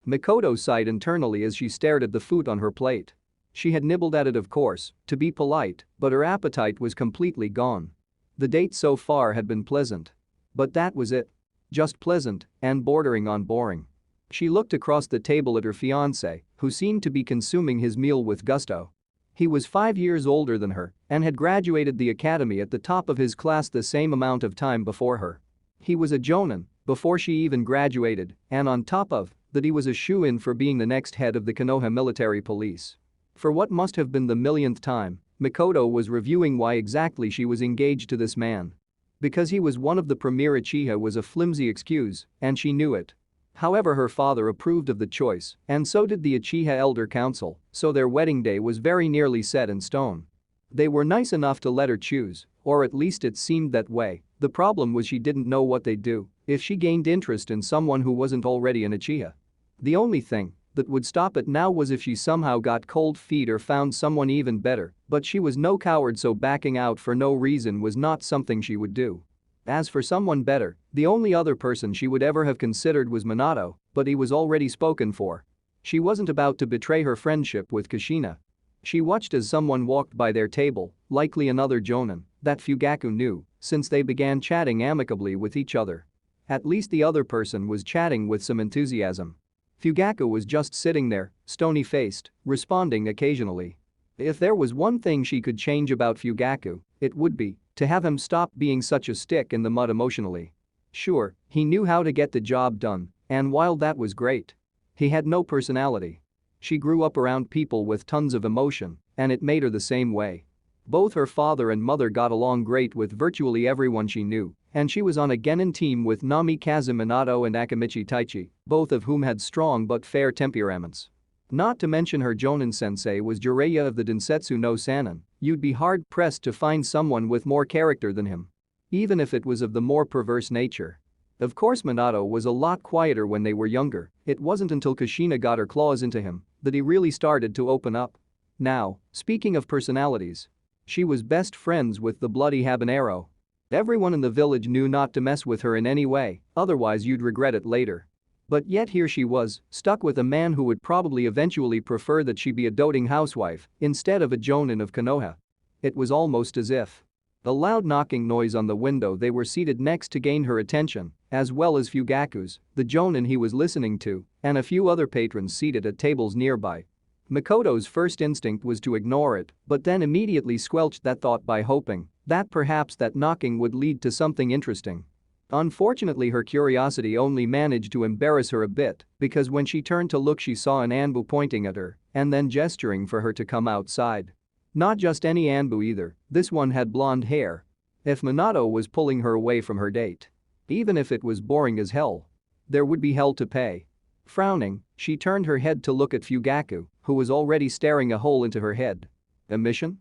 Mikoto sighed internally as she stared at the food on her plate. She had nibbled at it, of course, to be polite, but her appetite was completely gone. The date so far had been pleasant. But that was it. Just pleasant and bordering on boring. She looked across the table at her fiancé, who seemed to be consuming his meal with gusto. He was 5 years older than her and had graduated the academy at the top of his class the same amount of time before her. He was a jonin before she even graduated, and on top of that he was a shoo-in for being the next head of the Konoha military police. For what must have been the millionth time, Mikoto was reviewing why exactly she was engaged to this man. Because he was one of the premier Uchiha was a flimsy excuse, and she knew it. However, her father approved of the choice, and so did the Uchiha Elder Council, so their wedding day was very nearly set in stone. They were nice enough to let her choose, or at least it seemed that way. The problem was she didn't know what they'd do if she gained interest in someone who wasn't already an Uchiha. The only thing that would stop it now was if she somehow got cold feet or found someone even better, but she was no coward, so backing out for no reason was not something she would do. As for someone better, the only other person she would ever have considered was Minato, but he was already spoken for. She wasn't about to betray her friendship with Kushina. She watched as someone walked by their table, likely another jonin that Fugaku knew, since they began chatting amicably with each other. At least the other person was chatting with some enthusiasm. Fugaku was just sitting there, stony-faced, responding occasionally. If there was one thing she could change about Fugaku, it would be to have him stop being such a stick in the mud emotionally. Sure, he knew how to get the job done, and while that was great, he had no personality. She grew up around people with tons of emotion, and it made her the same way. Both her father and mother got along great with virtually everyone she knew, and she was on a genin team with Namikaze Minato and Akamichi Taichi, both of whom had strong but fair temperaments. Not to mention her jonin sensei was Jiraiya of the Densetsu no Sannin. You'd be hard-pressed to find someone with more character than him. Even if it was of the more perverse nature. Of course, Minato was a lot quieter when they were younger. It wasn't until Kushina got her claws into him that he really started to open up. Now, speaking of personalities, she was best friends with the bloody habanero. Everyone in the village knew not to mess with her in any way, otherwise you'd regret it later. But yet here she was, stuck with a man who would probably eventually prefer that she be a doting housewife instead of a jonin of Konoha. It was almost as if a loud knocking noise on the window they were seated next to gained her attention, as well as Fugaku's, the jonin he was listening to, and a few other patrons seated at tables nearby. Mikoto's first instinct was to ignore it, but then immediately squelched that thought by hoping that perhaps that knocking would lead to something interesting. Unfortunately, her curiosity only managed to embarrass her a bit because when she turned to look she saw an Anbu pointing at her and then gesturing for her to come outside. Not just any Anbu either, this one had blonde hair. If Minato was pulling her away from her date, even if it was boring as hell, there would be hell to pay. Frowning, she turned her head to look at Fugaku, who was already staring a hole into her head. A mission?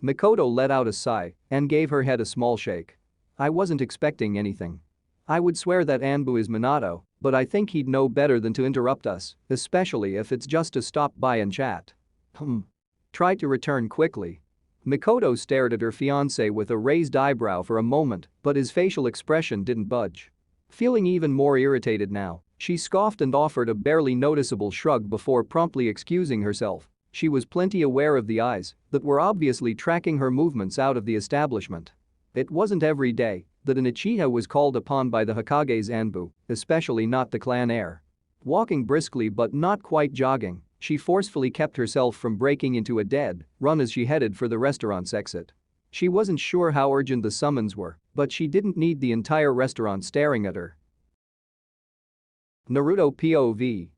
Mikoto let out a sigh and gave her head a small shake. I wasn't expecting anything. I would swear that Anbu is Minato, but I think he'd know better than to interrupt us, especially if it's just to stop by and chat. Try to return quickly. Mikoto stared at her fiancé with a raised eyebrow for a moment, but his facial expression didn't budge. Feeling even more irritated now, she scoffed and offered a barely noticeable shrug before promptly excusing herself. She was plenty aware of the eyes that were obviously tracking her movements out of the establishment. It wasn't every day that an Uchiha was called upon by the Hokage's Anbu, especially not the clan heir. Walking briskly but not quite jogging, she forcefully kept herself from breaking into a dead run as she headed for the restaurant's exit. She wasn't sure how urgent the summons were, but she didn't need the entire restaurant staring at her. Naruto POV.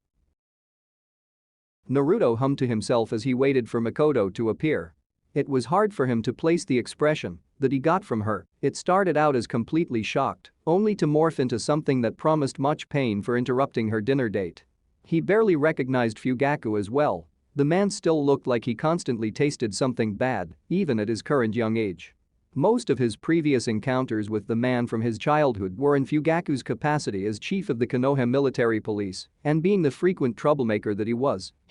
Naruto hummed to himself as he waited for Mikoto to appear. It was hard for him to place the expression that he got from her. It started out as completely shocked, only to morph into something that promised much pain for interrupting her dinner date. He barely recognized Fugaku as well. The man still looked like he constantly tasted something bad, even at his current young age. Most of his previous encounters with the man from his childhood were in Fugaku's capacity as chief of the Konoha military police, and being the frequent troublemaker that he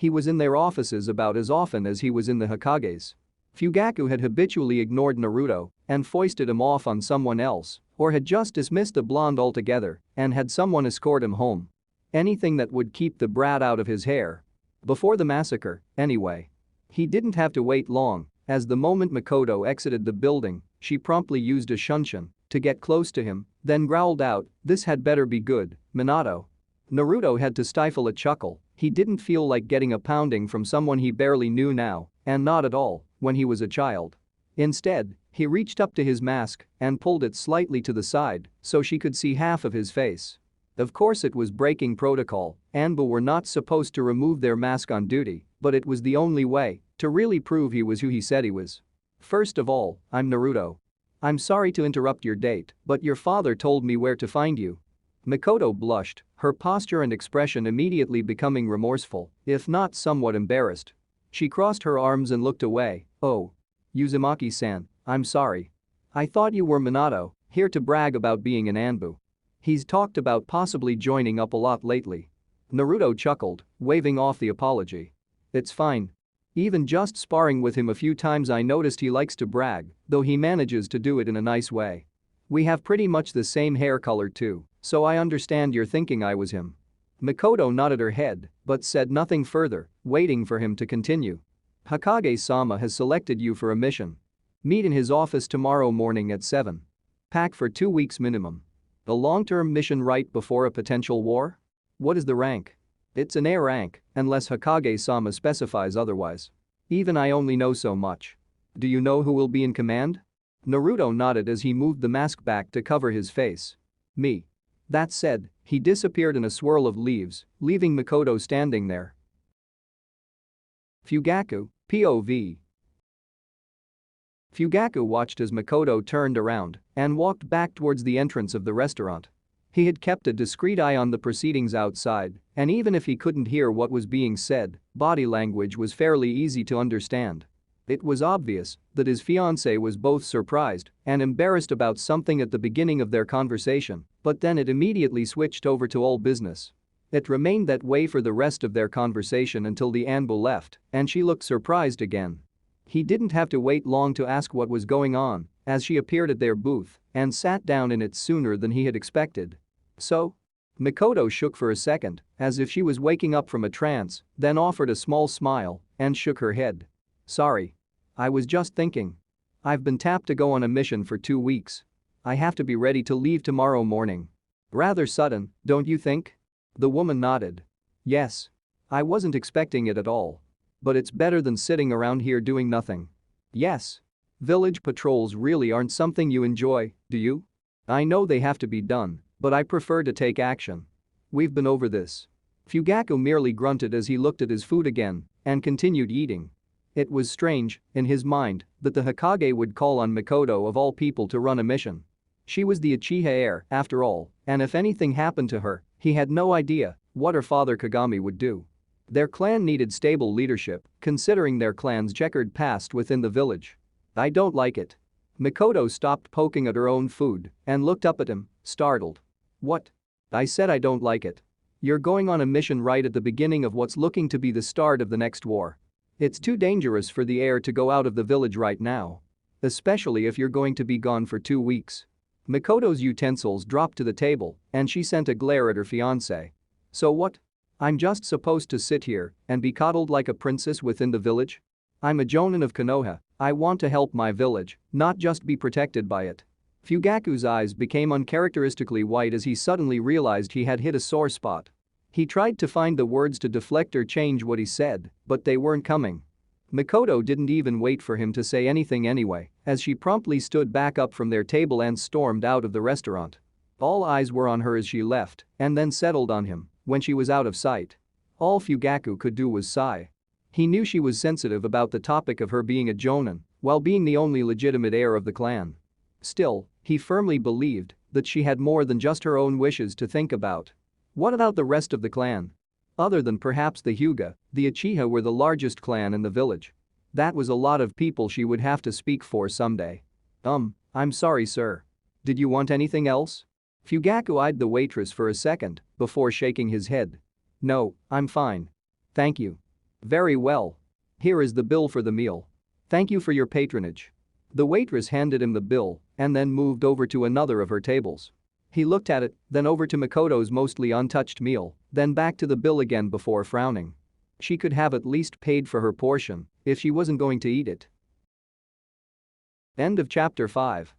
was in their offices about as often as he was in the Hokage's. Fugaku had habitually ignored Naruto and foisted him off on someone else, or had just dismissed the blonde altogether and had someone escort him home. Anything that would keep the brat out of his hair. Before the massacre, anyway. He didn't have to wait long, as the moment Mikoto exited the building, she promptly used a shunshin to get close to him, then growled out, "This had better be good, Minato." Naruto had to stifle a chuckle. He didn't feel like getting a pounding from someone he barely knew now, and not at all when he was a child. Instead, he reached up to his mask and pulled it slightly to the side so she could see half of his face. Of course it was breaking protocol, Anbu were not supposed to remove their mask on duty, but it was the only way to really prove he was who he said he was. "First of all, I'm Naruto. I'm sorry to interrupt your date, but your father told me where to find you." Mikoto blushed, her posture and expression immediately becoming remorseful, if not somewhat embarrassed. She crossed her arms and looked away. "Oh. Uzumaki-san, I'm sorry. I thought you were Minato, here to brag about being an Anbu. He's talked about possibly joining up a lot lately." Naruto chuckled, waving off the apology. "It's fine. Even just sparring with him a few times I noticed he likes to brag, though he manages to do it in a nice way. We have pretty much the same hair color too, so I understand you're thinking I was him." Mikoto nodded her head but said nothing further, waiting for him to continue. "Hokage-sama has selected you for a mission. Meet in his office tomorrow morning at 7. Pack for 2 weeks minimum. A long-term mission right before a potential war? What is the rank?" "It's an A rank, unless Hokage-sama specifies otherwise. Even I only know so much." "Do you know who will be in command?" Naruto nodded as he moved the mask back to cover his face. "Me." That said, he disappeared in a swirl of leaves, leaving Mikoto standing there. Fugaku, POV. Fugaku watched as Mikoto turned around and walked back towards the entrance of the restaurant. He had kept a discreet eye on the proceedings outside, and even if he couldn't hear what was being said, body language was fairly easy to understand. It was obvious that his fiancée was both surprised and embarrassed about something at the beginning of their conversation, but then it immediately switched over to all business. It remained that way for the rest of their conversation until the Anbu left, and she looked surprised again. He didn't have to wait long to ask what was going on, as she appeared at their booth and sat down in it sooner than he had expected. "So?" Mikoto shook for a second, as if she was waking up from a trance, then offered a small smile and shook her head. "Sorry. I was just thinking. I've been tapped to go on a mission for 2 weeks. I have to be ready to leave tomorrow morning." "Rather sudden, don't you think?" The woman nodded. "Yes. I wasn't expecting it at all. But it's better than sitting around here doing nothing." "Yes. Village patrols really aren't something you enjoy, do you?" "I know they have to be done, but I prefer to take action. We've been over this." Fugaku merely grunted as he looked at his food again and continued eating. It was strange, in his mind, that the Hokage would call on Mikoto of all people to run a mission. She was the Uchiha heir, after all, and if anything happened to her, he had no idea what her father Kagami would do. Their clan needed stable leadership, considering their clan's checkered past within the village. "I don't like it." Mikoto stopped poking at her own food and looked up at him, startled. "What?" "I said I don't like it. You're going on a mission right at the beginning of what's looking to be the start of the next war. It's too dangerous for the heir to go out of the village right now. Especially if you're going to be gone for 2 weeks. Makoto's utensils dropped to the table and she sent a glare at her fiancé. So what? I'm just supposed to sit here and be coddled like a princess within the village? I'm a Jonin of Konoha, I want to help my village, not just be protected by it. Fugaku's eyes became uncharacteristically white as he suddenly realized he had hit a sore spot. He tried to find the words to deflect or change what he said, but they weren't coming. Makoto didn't even wait for him to say anything anyway, as she promptly stood back up from their table and stormed out of the restaurant. All eyes were on her as she left, and then settled on him when she was out of sight. All Fugaku could do was sigh. He knew she was sensitive about the topic of her being a Jonin, while being the only legitimate heir of the clan. Still, he firmly believed that she had more than just her own wishes to think about. What about the rest of the clan? Other than perhaps the Hyuga, the Uchiha were the largest clan in the village. That was a lot of people she would have to speak for someday. I'm sorry, sir. Did you want anything else? Fugaku eyed the waitress for a second before shaking his head. No, I'm fine. Thank you. Very well. Here is the bill for the meal. Thank you for your patronage. The waitress handed him the bill and then moved over to another of her tables. He looked at it, then over to Makoto's mostly untouched meal, then back to the bill again before frowning. She could have at least paid for her portion if she wasn't going to eat it. End of chapter 5.